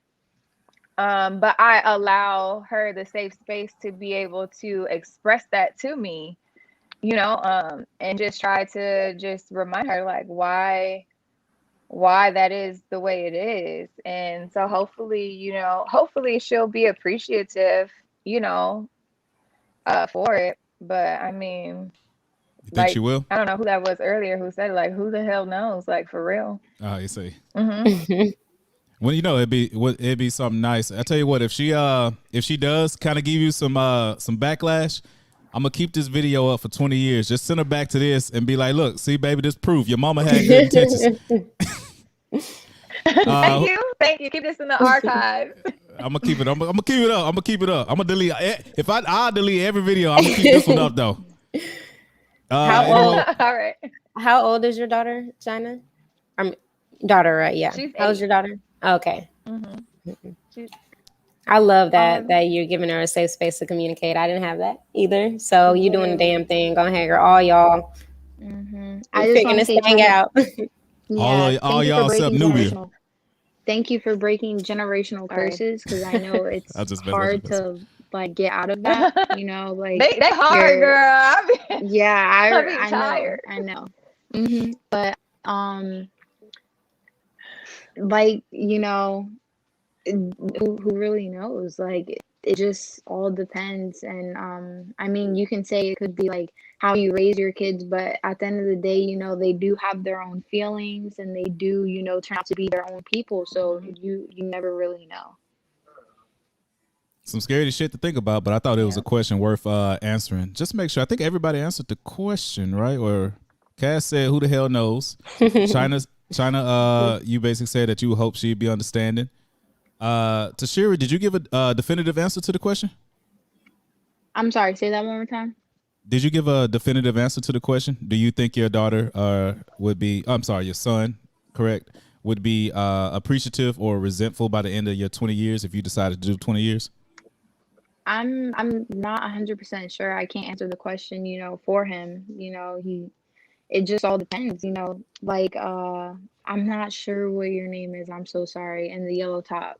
But I allow her the safe space to be able to express that to me, and just try to just remind her like why that is the way it is. And so hopefully she'll be appreciative, for it. But I mean, You think she will? I don't know who that was earlier who said like, who the hell knows, like for real. Oh, you see. Mm-hmm. Well, it'd be something nice. I tell you what, if she does kind of give you some backlash, I'm gonna keep this video up for 20 years. Just send her back to this and be like, look, see, baby, this proof your mama had good intentions. Thank you. Keep this in the archive. I'm gonna keep it. I'm gonna keep it up. I'm gonna delete. If I'll delete every video, I'm gonna keep this one up though. All right. How old is your daughter, China? Daughter, right? Yeah. She's How's your daughter? Okay. Mm-hmm. I love that you're giving her a safe space to communicate. I didn't have that either. So you doing the damn thing. Go ahead, girl. All y'all. Mm-hmm. I just figuring this thing out. Yeah, all y'all except Nubia. Thank you for breaking generational curses, because I know it's hard to like get out of that. Like they hard, girl. I tired. I know. Mm-hmm. But like who really knows? Like it just all depends. And I mean, you can say it could be like how you raise your kids, but at the end of the day, they do have their own feelings, and they do turn out to be their own people. So you never really know. Some scary shit to think about, but I thought it was a question worth answering. Just to make sure. I think everybody answered the question, right? Or Cass said, "Who the hell knows?" China, you basically said that you hope she'd be understanding. Tashira, did you give a definitive answer to the question? I'm sorry, say that one more time. Did you give a definitive answer to the question? Do you think your daughter would be, your son, correct, would be appreciative or resentful by the end of your 20 years if you decided to do 20 years? I'm not 100% sure. I can't answer the question, for him. It just all depends, like I'm not sure what your name is. I'm so sorry. And the yellow top.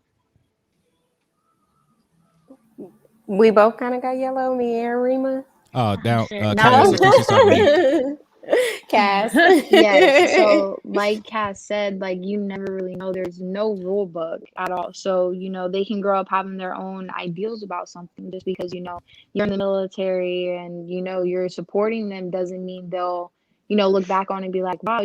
We both kind of got yellow, me and Rima. Oh, down. Cass. Yes. So like Cass said, like you never really know. There's no rule book at all. So, they can grow up having their own ideals about something. Just because, you're in the military and, you're supporting them doesn't mean they'll, look back on it and be like, wow,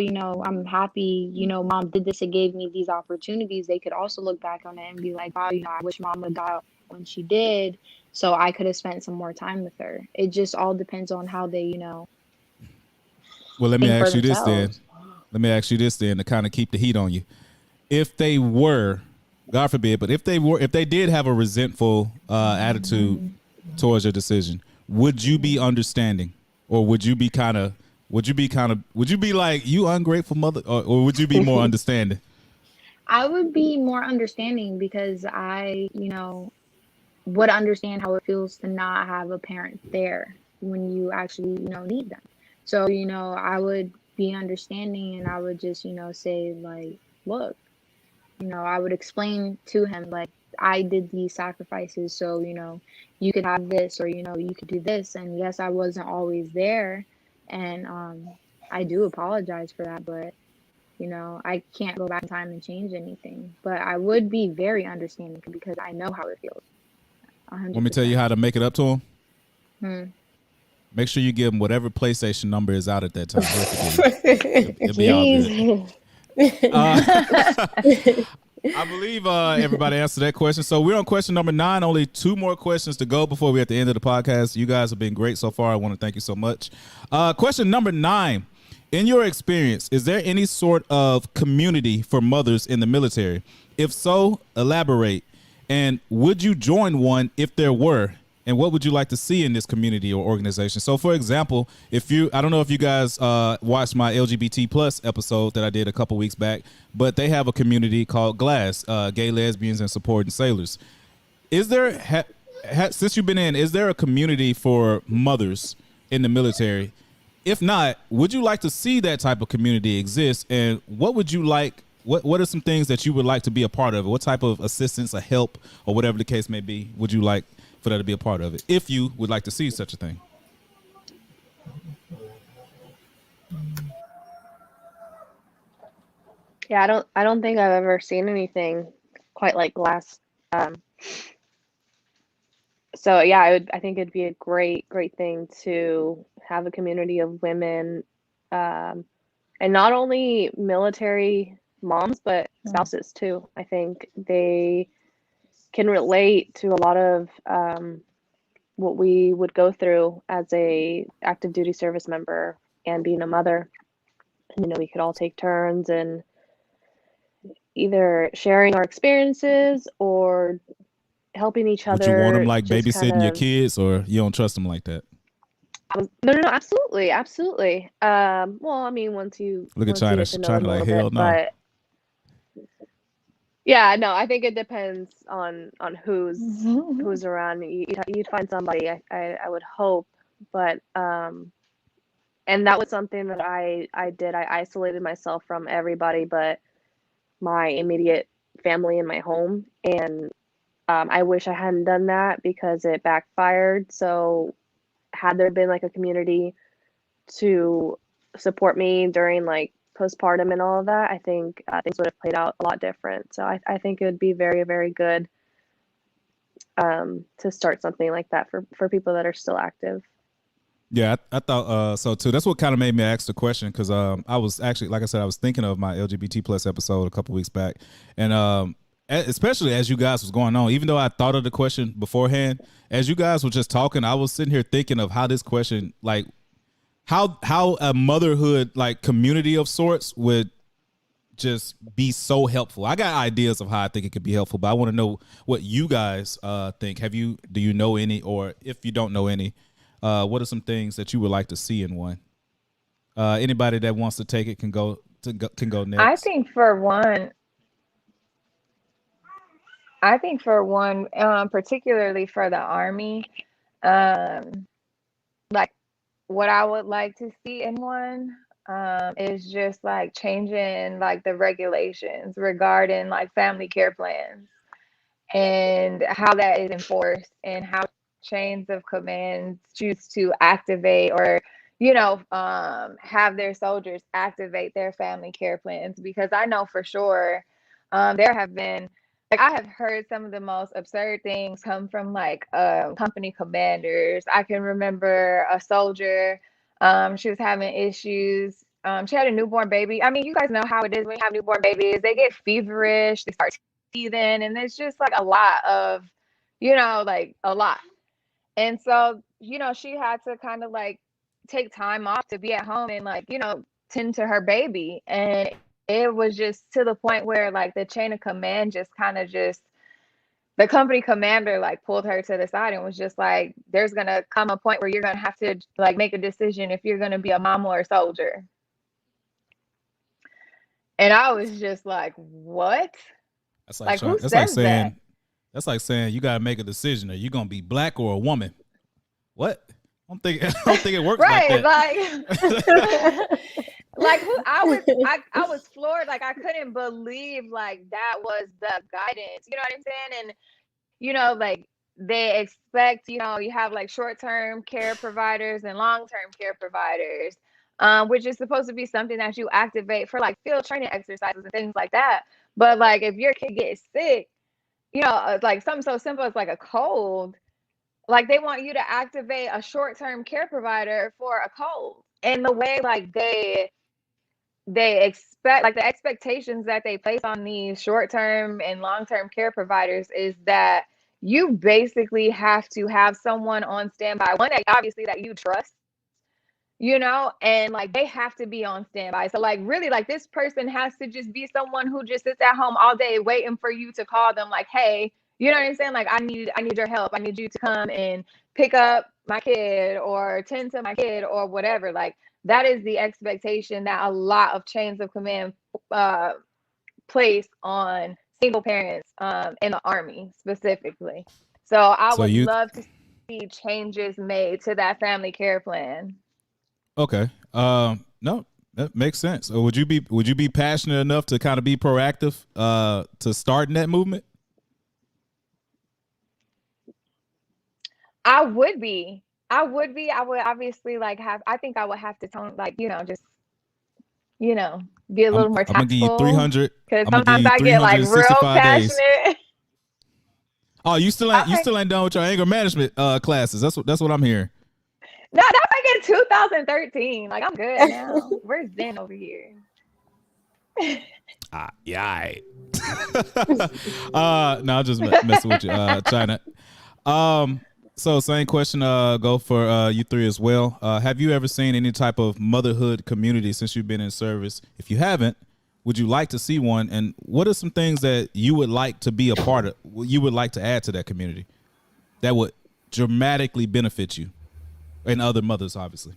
I'm happy, mom did this. It gave me these opportunities. They could also look back on it and be like, wow, I wish mom would die when she did, so I could have spent some more time with her. It just all depends on how they, Well, let me think for ask you this then. themselves. Let me ask you this then to kind of keep the heat on you. If they were, God forbid, but if they did have a resentful attitude towards your decision, would you be understanding, or would you be like, you ungrateful mother, or would you be more understanding? I would be more understanding because I, would understand how it feels to not have a parent there when you actually, need them. So, I would be understanding and I would just, say like, look, I would explain to him like I did these sacrifices so, you could have this or, you could do this. And yes, I wasn't always there. And I do apologize for that, but I can't go back in time and change anything. But I would be very understanding because I know how it feels. Want me to tell you 100%. how to make it up to him? Hmm. Make sure you give him whatever PlayStation number is out at that time. It'll be all good. I believe everybody answered that question. So we're on question number 9. Only 2 more questions to go before we're at the end of the podcast. You guys have been great so far. I want to thank you so much. Question number 9. In your experience, is there any sort of community for mothers in the military? If so, elaborate. And would you join one if there were? And what would you like to see in this community or organization? So, for example, I don't know if you guys watched my LGBT plus episode that I did a couple weeks back, but they have a community called GLASS, Gay Lesbians and Supporting Sailors. Is there, since you've been in, is there a community for mothers in the military? If not, would you like to see that type of community exist? And what would you like? What are some things that you would like to be a part of? What type of assistance or help or whatever the case may be would you like for that to be a part of it, if you would like to see such a thing? Yeah, I don't think I've ever seen anything quite like Glass. So yeah, I think it'd be a great thing to have a community of women, and not only military moms, but spouses too. I think they can relate to a lot of what we would go through as a active duty service member and being a mother. And, we could all take turns and either sharing our experiences or helping each other. Would you want them like just babysitting your kids, or you don't trust them like that? No, absolutely. Well, I mean, once you Look at get China. to know China them a like, little hell bit, no. but yeah, no, I think it depends on who's around. You'd find somebody. I would hope, but and that was something that I did. I isolated myself from everybody but my immediate family in my home, and I wish I hadn't done that because it backfired. So had there been like a community to support me during like postpartum and all of that, I think things would have played out a lot different. So I think it would be very, very good to start something like that for people that are still active. Yeah, I thought so too. That's what kind of made me ask the question, because I was actually, like I said, I was thinking of my LGBT plus episode a couple weeks back, and especially as you guys was going on, even though I thought of the question beforehand, as you guys were just talking, I was sitting here thinking of how this question, like how a motherhood like community of sorts would just be so helpful. I got ideas of how I think it could be helpful, but I want to know what you guys think. Do you know any, or if you don't know any, what are some things that you would like to see in one? Anybody that wants to take it can go next. I think for one, particularly for the Army, like what I would like to see in one is just like changing like the regulations regarding like family care plans and how that is enforced and how chains of commands choose to activate or have their soldiers activate their family care plans, because I know for sure there have been, like, I have heard some of the most absurd things come from like company commanders. I can remember a soldier, she was having issues. She had a newborn baby. I mean, you guys know how it is when you have newborn babies. They get feverish, they start teething, and it's just like a lot of, like a lot. And so, she had to kind of like take time off to be at home and like, you know, tend to her baby. And it was just to the point where like the chain of command just kind of just the company commander like pulled her to the side and was just like, there's gonna come a point where you're gonna have to like make a decision if you're gonna be a mom or a soldier. And I was just like, what? That's like, who says that? That's like saying you gotta make a decision. Are you gonna be black or a woman? What? I don't think it works right, like that. Like who I was floored. Like I couldn't believe like that was the guidance. You know what I'm saying? And you know, like they expect, you know, you have like short-term care providers and long-term care providers, which is supposed to be something that you activate for like field training exercises and things like that. But like if your kid gets sick, you know, like something so simple as like a cold, like they want you to activate a short-term care provider for a cold. And the way like they expect, like the expectations that they place on these short-term and long-term care providers is that you basically have to have someone on standby, one that obviously that you trust, you know, and like they have to be on standby. So like really like this person has to just be someone who just sits at home all day waiting for you to call them like, hey, you know what I'm saying? Like I need your help. I need you to come and pick up my kid or tend to my kid or whatever. Like that is the expectation that a lot of chains of command place on single parents in the Army specifically. So I would love to see changes made to that family care plan. Okay. No, that makes sense. So would you be passionate enough to kind of be proactive to start in that movement? I would be. I would obviously like I think I would have to tone like, you know, just, you know, be a little more tactful. I'm gonna give you 300. Because sometimes I get like real passionate. Oh, you still ain't done with your anger management classes. That's what I'm hearing. No, that back in 2013. Like I'm good now. Where's Zen over here? Yeah. No, I'm just messing with you, China. So same question, go for you three as well. Have you ever seen any type of motherhood community since you've been in service? If you haven't, would you like to see one? And what are some things that you would like to be a part of, you would like to add to that community that would dramatically benefit you and other mothers, obviously?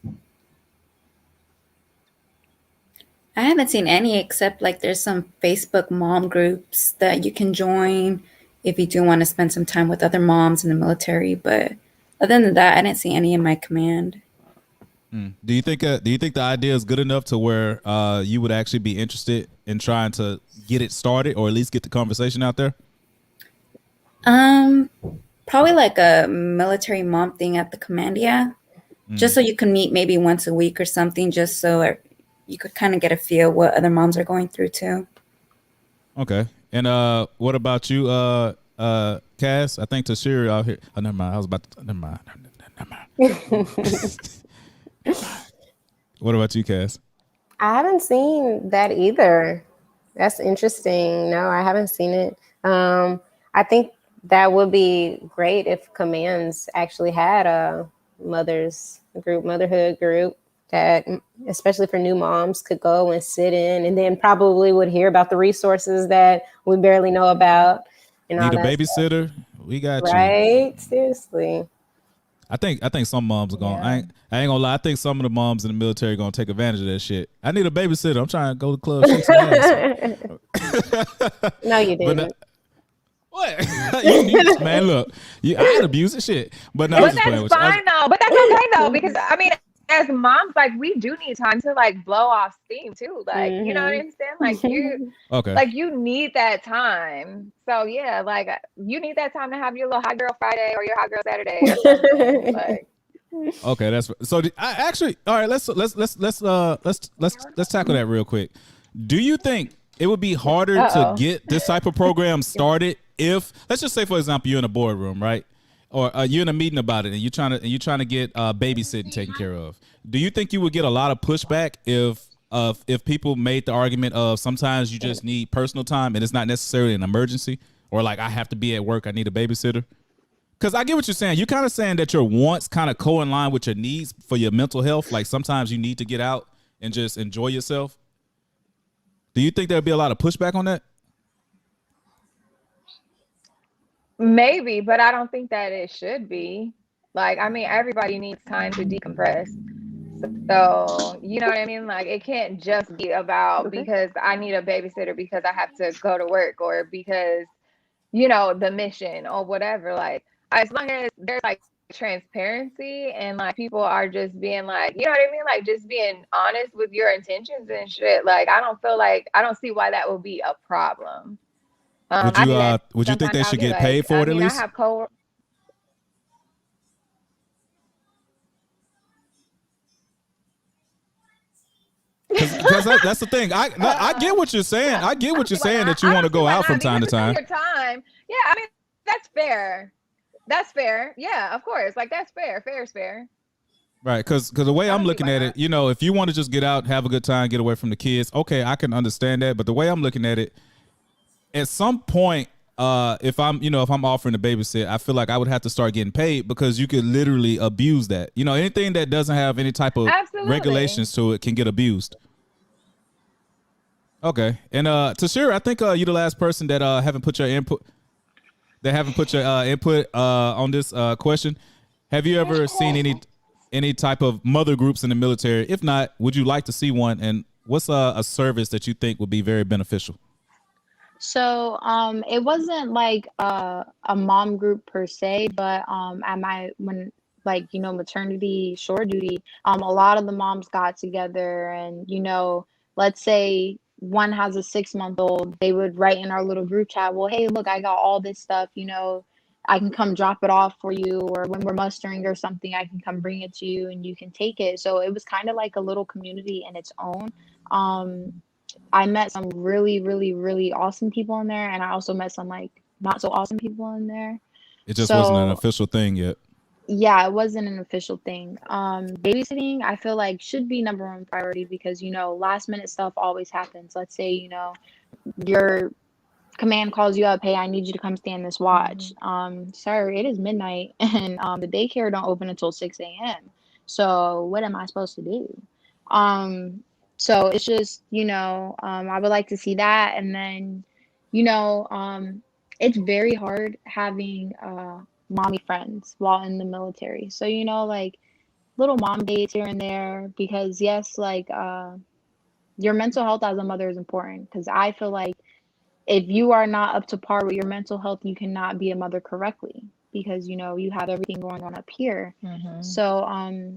I haven't seen any except like there's some Facebook mom groups that you can join if you do want to spend some time with other moms in the military. But other than that, I didn't see any in my command. Do you think the idea is good enough to where you would actually be interested in trying to get it started or at least get the conversation out there? Probably like a military mom thing at the command, yeah. Just so you can meet maybe once a week or something, just so you could kind of get a feel what other moms are going through too. Okay. And what about you, Cass? I think Tashira out here. Oh, never mind. I was about to. Never mind. What about you, Cass? I haven't seen that either. That's interesting. No, I haven't seen it. I think that would be great if commands actually had a motherhood group that, especially for new moms, could go and sit in and then probably would hear about the resources that we barely know about. And need a babysitter? Stuff. We got you. Right? Seriously. I think some moms are going. Yeah. I ain't gonna lie. I think some of the moms in the military are gonna take advantage of that shit. I need a babysitter. I'm trying to go to the club. Shake some ass. No, you didn't. What? You, man, look, I had abuse and shit. But no, but that's fine though. But that's okay though, because I mean, as moms, like we do need time to like blow off steam too. Like, you know what I'm saying? Like you, okay. Like you need that time. So yeah, like you need that time to have your little hot girl Friday or your hot girl Saturday. Or something. Like, okay, that's so. I actually, all right. Let's tackle that real quick. Do you think it would be harder to get this type of program started if, let's just say, for example, you're in a boardroom, right? Or you're in a meeting about it, and you're trying to get babysitting taken care of. Do you think you would get a lot of pushback if people made the argument of sometimes you just need personal time and it's not necessarily an emergency, or like I have to be at work, I need a babysitter? Because I get what you're saying. You're kind of saying that your wants kind of co-align with your needs for your mental health. Like sometimes you need to get out and just enjoy yourself. Do you think there'll be a lot of pushback on that? Maybe, but I don't think that it should be. Like, I mean, everybody needs time to decompress. So, you know what I mean? Like, it can't just be about because I need a babysitter because I have to go to work or because, you know, the mission or whatever. Like, as long as there's like transparency and like people are just being like, you know what I mean? Like, just being honest with your intentions and shit. Like, I don't see why that would be a problem. Would you think they should get paid for it at least? I have Because that's the thing. I get what you're saying. I get what you're saying that you want to go out from time to time. Your time. Yeah, I mean, that's fair. That's fair. Yeah, of course. Like, that's fair. Fair is fair. Right, because the way I'm looking at it, you know, if you want to just get out, have a good time, get away from the kids, okay, I can understand that. But the way I'm looking at it, at some point, if I'm offering to babysit, I feel like I would have to start getting paid because you could literally abuse that. You know, anything that doesn't have any type of regulations to it can get abused. Okay, and Tashira, I think you're the last person that haven't put your input. On this question. Have you ever seen any type of mother groups in the military? If not, would you like to see one? And what's a service that you think would be very beneficial? So it wasn't like a mom group per se, but maternity shore duty, a lot of the moms got together and, you know, let's say one has a 6-month-old, they would write in our little group chat, well, hey, look, I got all this stuff, you know, I can come drop it off for you, or when we're mustering or something, I can come bring it to you and you can take it. So it was kind of like a little community in its own. I met some really, really, really awesome people in there, and I also met some like not so awesome people in there. It just wasn't an official thing yet. Yeah, it wasn't an official thing. Babysitting, I feel like should be number one priority because, you know, last minute stuff always happens. Let's say, you know, your command calls you up, hey, I need you to come stand this watch. Sir, it is midnight and the daycare don't open until 6 a.m. So what am I supposed to do? So it's just, you know, I would like to see that. And then, you know, it's very hard having mommy friends while in the military. So, you know, like little mom dates here and there, because yes, like your mental health as a mother is important, because I feel like if you are not up to par with your mental health, you cannot be a mother correctly, because, you know, you have everything going on up here. So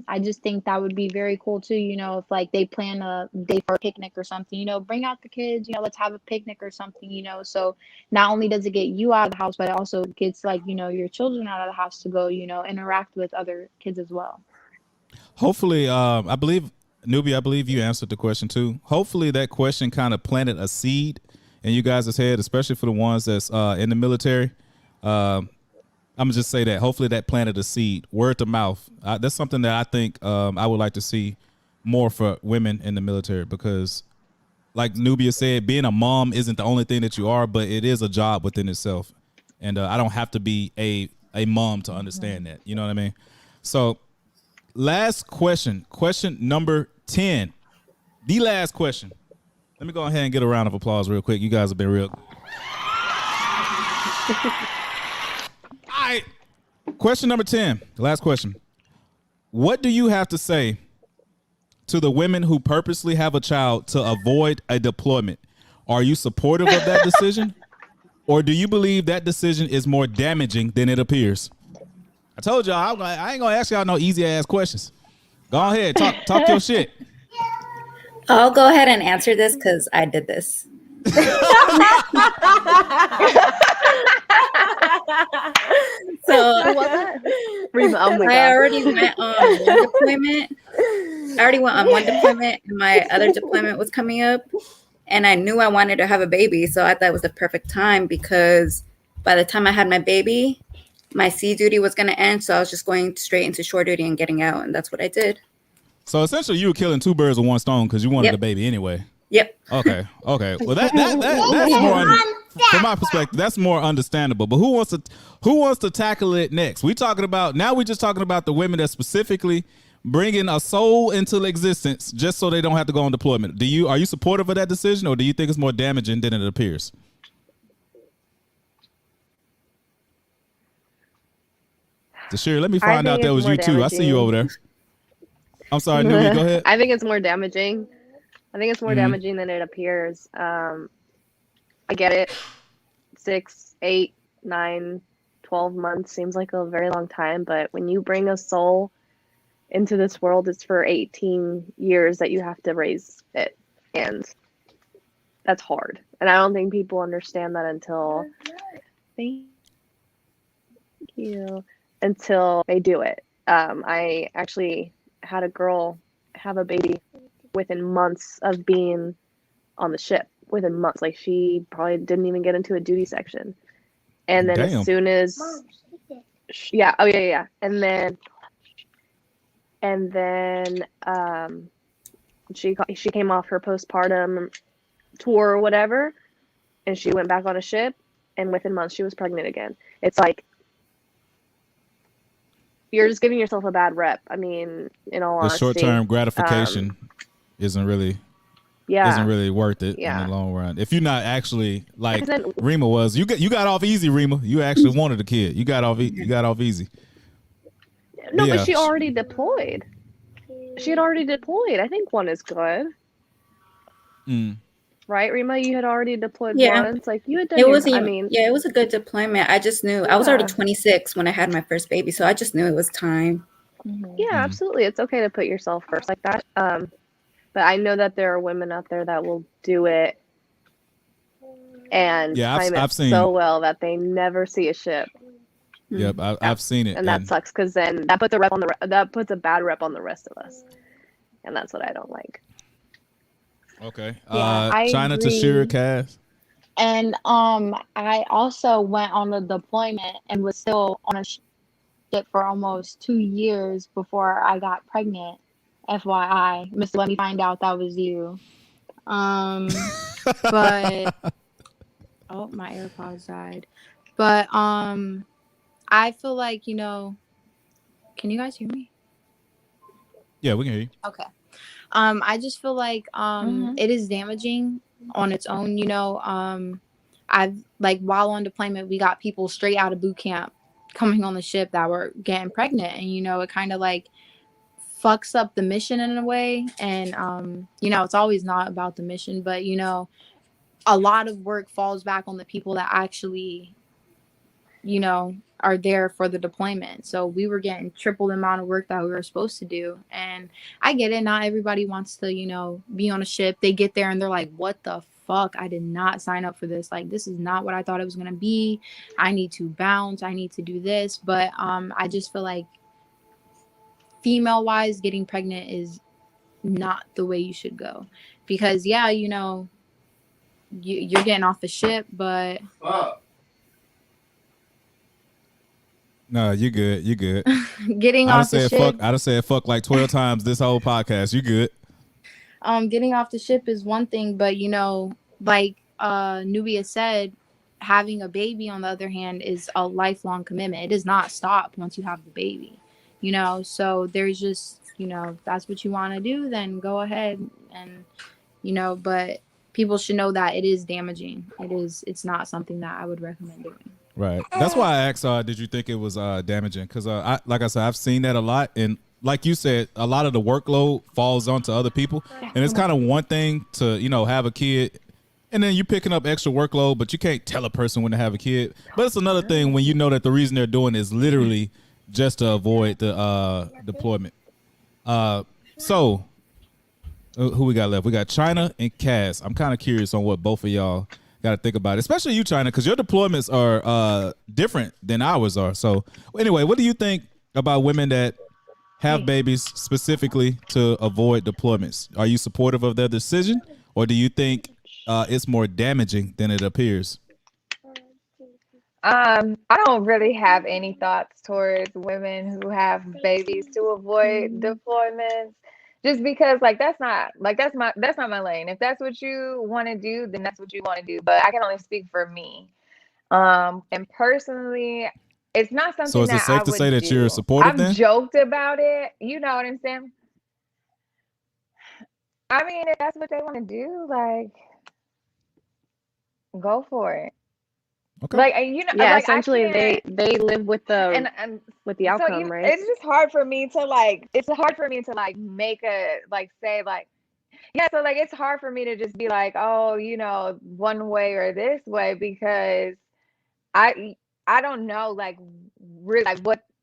I just think that would be very cool too, you know, if like they plan a day for a picnic or something, you know, bring out the kids, you know, let's have a picnic or something, you know. So not only does it get you out of the house, but it also gets like, you know, your children out of the house to go, you know, interact with other kids as well. Hopefully, I believe you answered the question too. Hopefully that question kind of planted a seed in you guys' head, especially for the ones that's in the military. I'm gonna just say that hopefully that planted a seed, word to mouth. That's something that I think I would like to see more for women in the military, because like Nubia said, being a mom isn't the only thing that you are, but it is a job within itself. And I don't have to be a mom to understand that. You know what I mean? So last question number 10, the last question. Let me go ahead and get a round of applause real quick. You guys have been real good. All right. Question number 10, the last question. What do you have to say to the women who purposely have a child to avoid a deployment? Are you supportive of that decision? Or do you believe that decision is more damaging than it appears? I told y'all I ain't gonna ask y'all no easy ass questions. Go ahead, talk your shit. I'll go ahead and answer this because I did this. So I already went on one deployment. And my other deployment was coming up, and I knew I wanted to have a baby, so I thought it was the perfect time, because by the time I had my baby, my sea duty was going to end, so I was just going straight into shore duty and getting out, and that's what I did. So essentially, you were killing two birds with one stone because you wanted a baby anyway. Yep. Okay. Well, that's more. from my perspective, that's more understandable. But who wants to tackle it next? We just talking about the women that specifically bringing a soul into existence just so they don't have to go on deployment. Are you supportive of that decision, or do you think it's more damaging than it appears? Tashira, let me find out that was you too. I see you over there. I'm sorry, Newbie, go ahead. I think it's more damaging. I think it's more damaging than it appears. I get it. 6, 8, 9, 12 months seems like a very long time, but when you bring a soul into this world, it's for 18 years that you have to raise it, and that's hard. And I don't think people understand that until they do it. I actually had a girl have a baby within months of being on the ship. Within months, like she probably didn't even get into a duty section, and then as soon as and then she came off her postpartum tour or whatever, and she went back on a ship, and within months she was pregnant again. It's like you're just giving yourself a bad rep. I mean, in all honesty, short-term gratification isn't really worth it in the long run. If you're not actually like Rima was, you got off easy, Rima. You actually wanted a kid. You got off easy. No, but she already deployed. She had already deployed. I think one is good. Right, Rima? You had already deployed once. Like you had done. It was a good deployment. I just knew I was already 26 when I had my first baby, so I just knew it was time. Yeah, absolutely. It's okay to put yourself first like that. But I know that there are women out there that will do it and time it so well that they never see a ship. Yep, I've seen it, and that sucks because then that puts a bad rep on the rest of us, and that's what I don't like. Okay, agree. China, Tashira, Cass. And I also went on the deployment and was still on a ship for almost 2 years before I got pregnant. FYI, Mister, let me find out that was you. But oh, my AirPods died. But I feel like, can you guys hear me? Yeah, we can hear you. Okay. I just feel like it is damaging on its own. I've while on deployment, we got people straight out of boot camp coming on the ship that were getting pregnant, and it kind of fucks up the mission in a way. And it's always not about the mission, but a lot of work falls back on the people that actually are there for the deployment. So we were getting triple the amount of work that we were supposed to do. And I get it, not everybody wants to be on a ship. They get there and they're like, what the fuck, I did not sign up for this. This is not what I thought it was going to be. I need to bounce, I need to do this. But I just feel like female wise, getting pregnant is not the way you should go, because you're getting off the ship, but no, you good. You good. Getting off the ship. I done said fuck like 12 times this whole podcast. You good. Getting off the ship is one thing, but like Nubia said, having a baby on the other hand is a lifelong commitment. It does not stop once you have the baby. So there's just, that's what you want to do, then go ahead. And, but people should know that it is damaging. It's not something that I would recommend doing. Right. That's why I asked, did you think it was damaging? Because, like I said, I've seen that a lot. And like you said, a lot of the workload falls onto other people. And it's kind of one thing to, have a kid, and then you're picking up extra workload, but you can't tell a person when to have a kid. But it's another thing when you know that the reason they're doing is literally just to avoid the deployment. So who we got left? We got China and Cass. I'm kind of curious on what both of y'all got to think about it, especially you, China, because your deployments are different than ours are. So anyway, what do you think about women that have babies specifically to avoid deployments? Are you supportive of their decision, or do you think it's more damaging than it appears? I don't really have any thoughts towards women who have babies to avoid deployments. just because like that's not my lane. If that's what you want to do, then that's what you want to do. But I can only speak for me. And personally, it's not So something is it that I safe to say would that you're do. supportive I've then? joked about it. You know what I'm saying? I mean, if that's what they want to do, like, go for it. Okay. Like, Yeah, like I essentially can't. they live with And the so outcome, right? it's just hard for me to like. It's hard for me to like make a like say like yeah. So like it's hard for me to just be like, oh, one way or this way because I I don't know like really like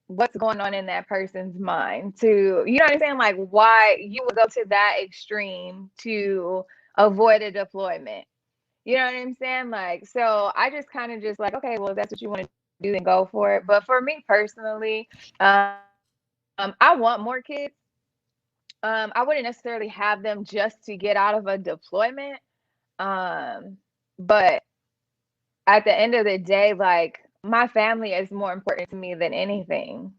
what's going on in that person's mind to what I'm saying, like why you would go to that extreme to avoid a deployment. You know what I'm saying? Like, so I just kind of just like, okay, well, if that's what you want to do, then go for it. But for me personally, I want more kids. I wouldn't necessarily have them just to get out of a deployment. But at the end of the day, like my family is more important to me than anything.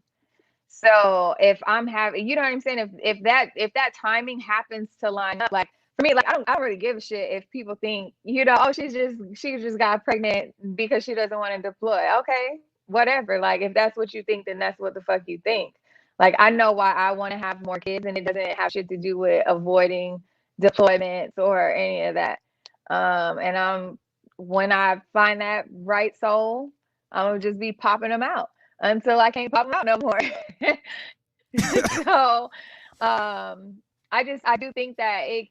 So if I'm having, you know what I'm saying? If that timing happens to line up, like for me, like I don't really give a shit if people think, oh, she just got pregnant because she doesn't want to deploy. Okay, whatever. Like if that's what you think, then that's what the fuck you think. Like I know why I want to have more kids, and it doesn't have shit to do with avoiding deployments or any of that. And when I find that right soul, I'm gonna just be popping them out until I can't pop them out no more. So I do think that it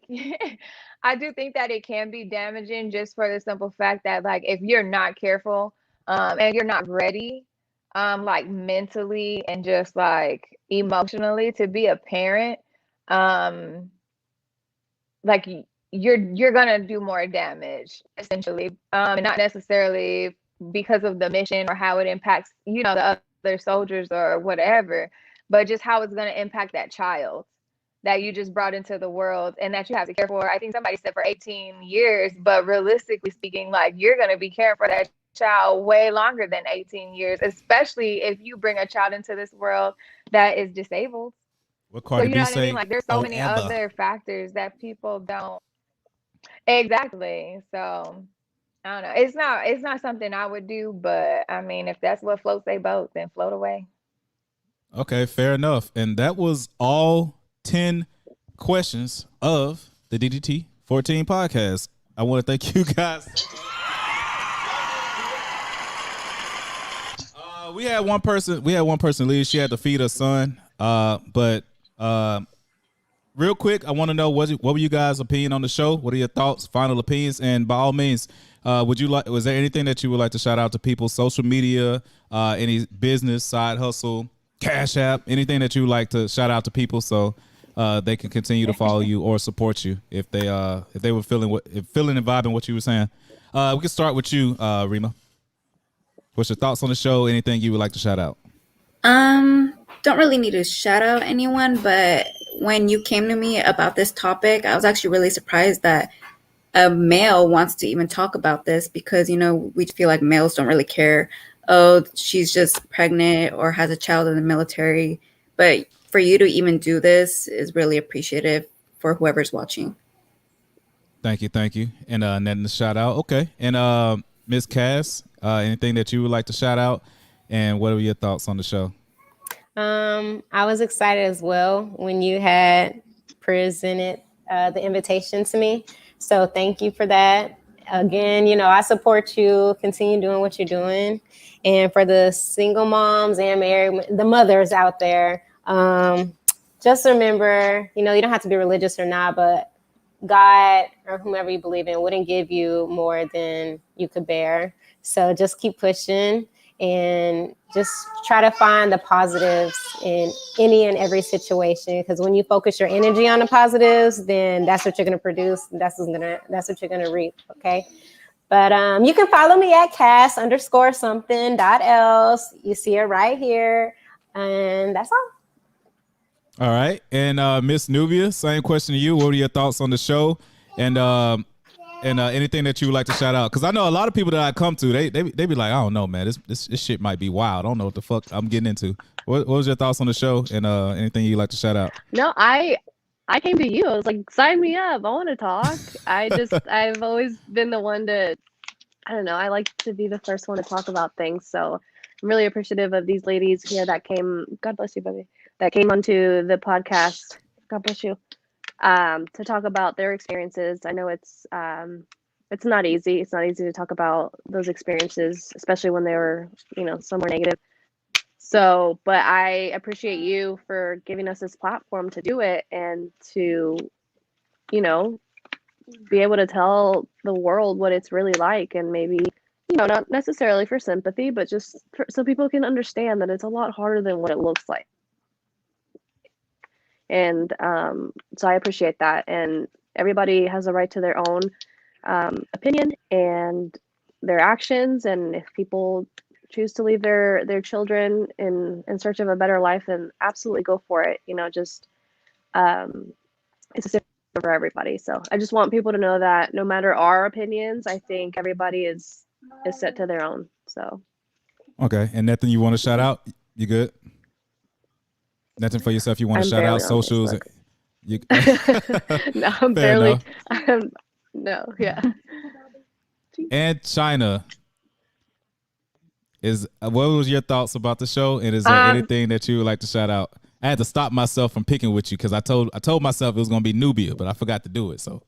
I do think that it can be damaging just for the simple fact that like if you're not careful and you're not ready like mentally and just like emotionally to be a parent, like you're gonna do more damage essentially, and not necessarily because of the mission or how it impacts the other soldiers or whatever, but just how it's gonna impact that child that you just brought into the world and that you have to care for. I think somebody said for 18 years, but realistically speaking, like you're gonna be caring for that child way longer than 18 years, especially if you bring a child into this world that is disabled. What So Cardi you know B what I mean? say? Like there's so many Forever. other factors that people don't. Exactly. So I don't know. It's not something I would do, but I mean, if that's what floats their boat, then float away. Okay, fair enough. And that was all 10 questions of the DDT14 podcast. I want to thank you guys. We had one person leave. She had to feed her son. But real quick, I want to know what were you guys' opinion on the show? What are your thoughts, final opinions? And by all means, was there anything that you would like to shout out to people, social media, any business, side hustle, Cash App, anything that you would like to shout out to people so they can continue to follow you or support you if they were feeling and vibing what you were saying. We can start with you, Rima. What's your thoughts on the show? Anything you would like to shout out? Don't really need to shout out anyone, but when you came to me about this topic, I was actually really surprised that a male wants to even talk about this because, we feel like males don't really care. Oh, she's just pregnant or has a child in the military. But for you to even do this is really appreciative for whoever's watching. Thank you. And then the shout out. Okay. And Miss Cass, anything that you would like to shout out? And what are your thoughts on the show? I was excited as well when you had presented the invitation to me. So thank you for that. Again, I support you. Continue doing what you're doing. And for the single moms and married, the mothers out there, just remember, you don't have to be religious or not, but God or whomever you believe in wouldn't give you more than you could bear. So just keep pushing and just try to find the positives in any and every situation. Because when you focus your energy on the positives, then that's what you're going to produce. That's what you're going to reap. Okay. But you can follow me at Cass_something.else. You see it right here. And that's all. All right. And Miss Nubia, same question to you. What are your thoughts on the show? And anything that you would like to shout out? Because I know a lot of people that I come to, they be like, I don't know, man, this shit might be wild. I don't know what the fuck I'm getting into. What was your thoughts on the show? And anything you'd like to shout out? No, I I came to you. I was like, sign me up. I want to talk. I've always been the one to, I don't know, I like to be the first one to talk about things. So I'm really appreciative of these ladies here that came, God bless you, baby, that came onto the podcast. God bless you. To talk about their experiences. I know it's not easy. It's not easy to talk about those experiences, especially when they were, somewhere negative. So, but I appreciate you for giving us this platform to do it and to, be able to tell the world what it's really like, and maybe, not necessarily for sympathy, but just so people can understand that it's a lot harder than what it looks like. And so I appreciate that. And everybody has a right to their own opinion and their actions. And if people choose to leave their children in search of a better life, then absolutely go for it. Just it's a safe for everybody. So I just want people to know that no matter our opinions, I think everybody is set to their own. So okay. And nothing you want to shout out? You good? Nothing for yourself you want to shout out? Socials? No, I'm barely. No, yeah. And China, what was your thoughts about the show? And is there anything that you would like to shout out? I had to stop myself from picking with you because I told myself it was going to be Nubia, but I forgot to do it. So.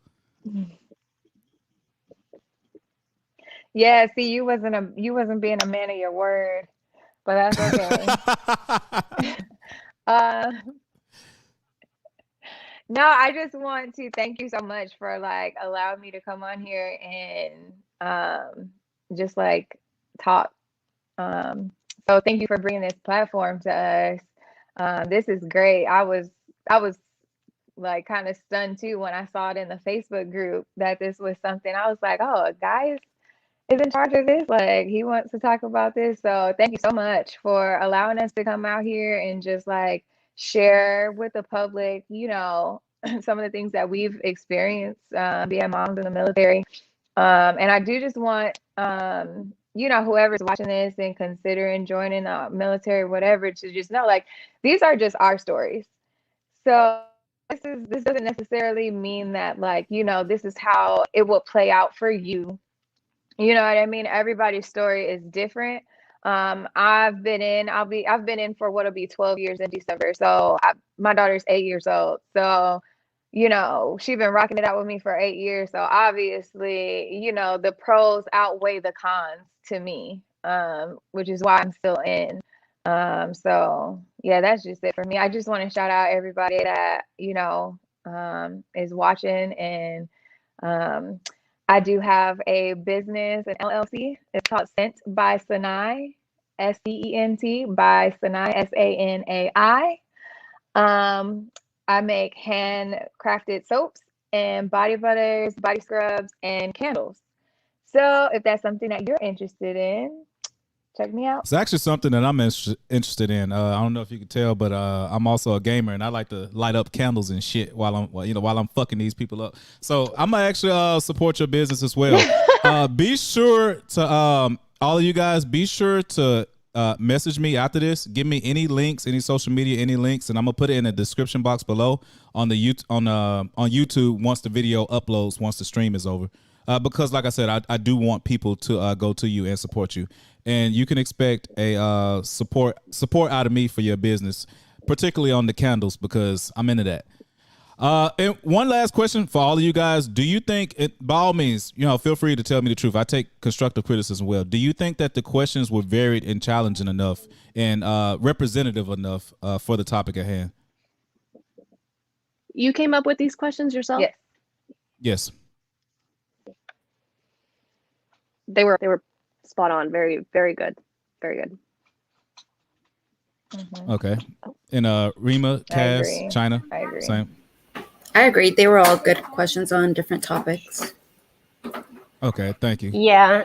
Yeah, see, you wasn't being a man of your word, but that's okay. No, I just want to thank you so much for allowing me to come on here and just talk. So thank you for bringing this platform to us. This is great. I was kind of stunned too when I saw it in the Facebook group that this was something. I was like, oh, a guy is in charge of this. He wants to talk about this. So thank you so much for allowing us to come out here and just share with the public, some of the things that we've experienced being moms in the military. And I do just want, whoever's watching this and considering joining the military, whatever, to just know, these are just our stories. So this doesn't necessarily mean that this is how it will play out for you. You know what I mean? Everybody's story is different. I've been in for what'll be 12 years in December. So my daughter's 8 years old. So, she's been rocking it out with me for 8 years. So obviously, the pros outweigh the cons to me, which is why I'm still in. So yeah, that's just it for me. I just want to shout out everybody that, is watching. And, I do have a business, an LLC. It's called Sent by Sanai, SENT by Sanai, SANAI. I make handcrafted soaps and body butters, body scrubs, and candles. So if that's something that you're interested in, check me out. It's actually something that I'm interested in. I don't know if you can tell, but I'm also a gamer, and I like to light up candles and shit while I'm fucking these people up. So I'm gonna actually support your business as well. Be sure to all of you guys. Be sure to message me after this. Give me any links, any social media, any links, and I'm gonna put it in the description box below on YouTube once the video uploads, once the stream is over. Because like I said, I do want people to go to you and support you. And you can expect a support out of me for your business, particularly on the candles, because I'm into that. And one last question for all of you guys. Do you think, by all means, feel free to tell me the truth. I take constructive criticism well. Do you think that the questions were varied and challenging enough and representative enough for the topic at hand? You came up with these questions yourself? Yes. Yes. They were spot on. Very, very good. Very good. Mm-hmm. Okay. And Rima, Cass, China, I agree. same. I agree. They were all good questions on different topics. Okay, thank you. Yeah,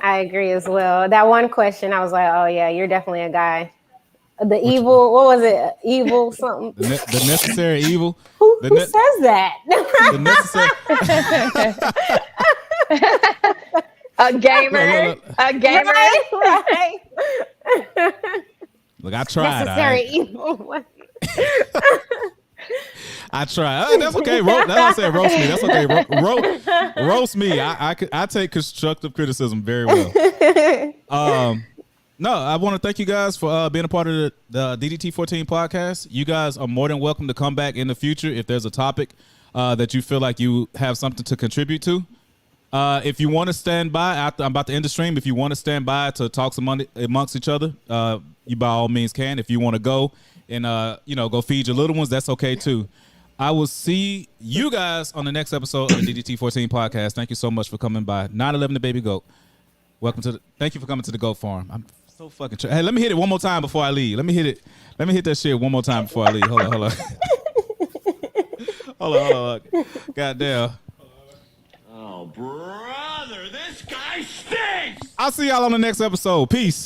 I agree as well. That one question, I was like, oh yeah, you're definitely a guy. The evil, what was it? Evil something. The necessary evil. Who says that? The necessary. A gamer. Look. A gamer. Right. Look, I tried. Necessary evil. I try. That's okay. That's what I said. Roast me. That's okay. Roast me. I take constructive criticism very well. No, I want to thank you guys for being a part of the DDT14 podcast. You guys are more than welcome to come back in the future if there's a topic that you feel like you have something to contribute to. If you want to stand by, after I'm about to end the stream, if you want to stand by to talk amongst each other, you by all means can. If you want to go and go feed your little ones, that's okay too. I will see you guys on the next episode of the DDT14 podcast. Thank you so much for coming by. 911 the Baby Goat. Thank you for coming to the Goat Farm. I'm so fucking hey, let me hit it one more time before I leave. Let me hit that shit one more time before I leave. Hold on. hold on. Goddamn. Oh, brother, this guy stinks! I'll see y'all on the next episode. Peace.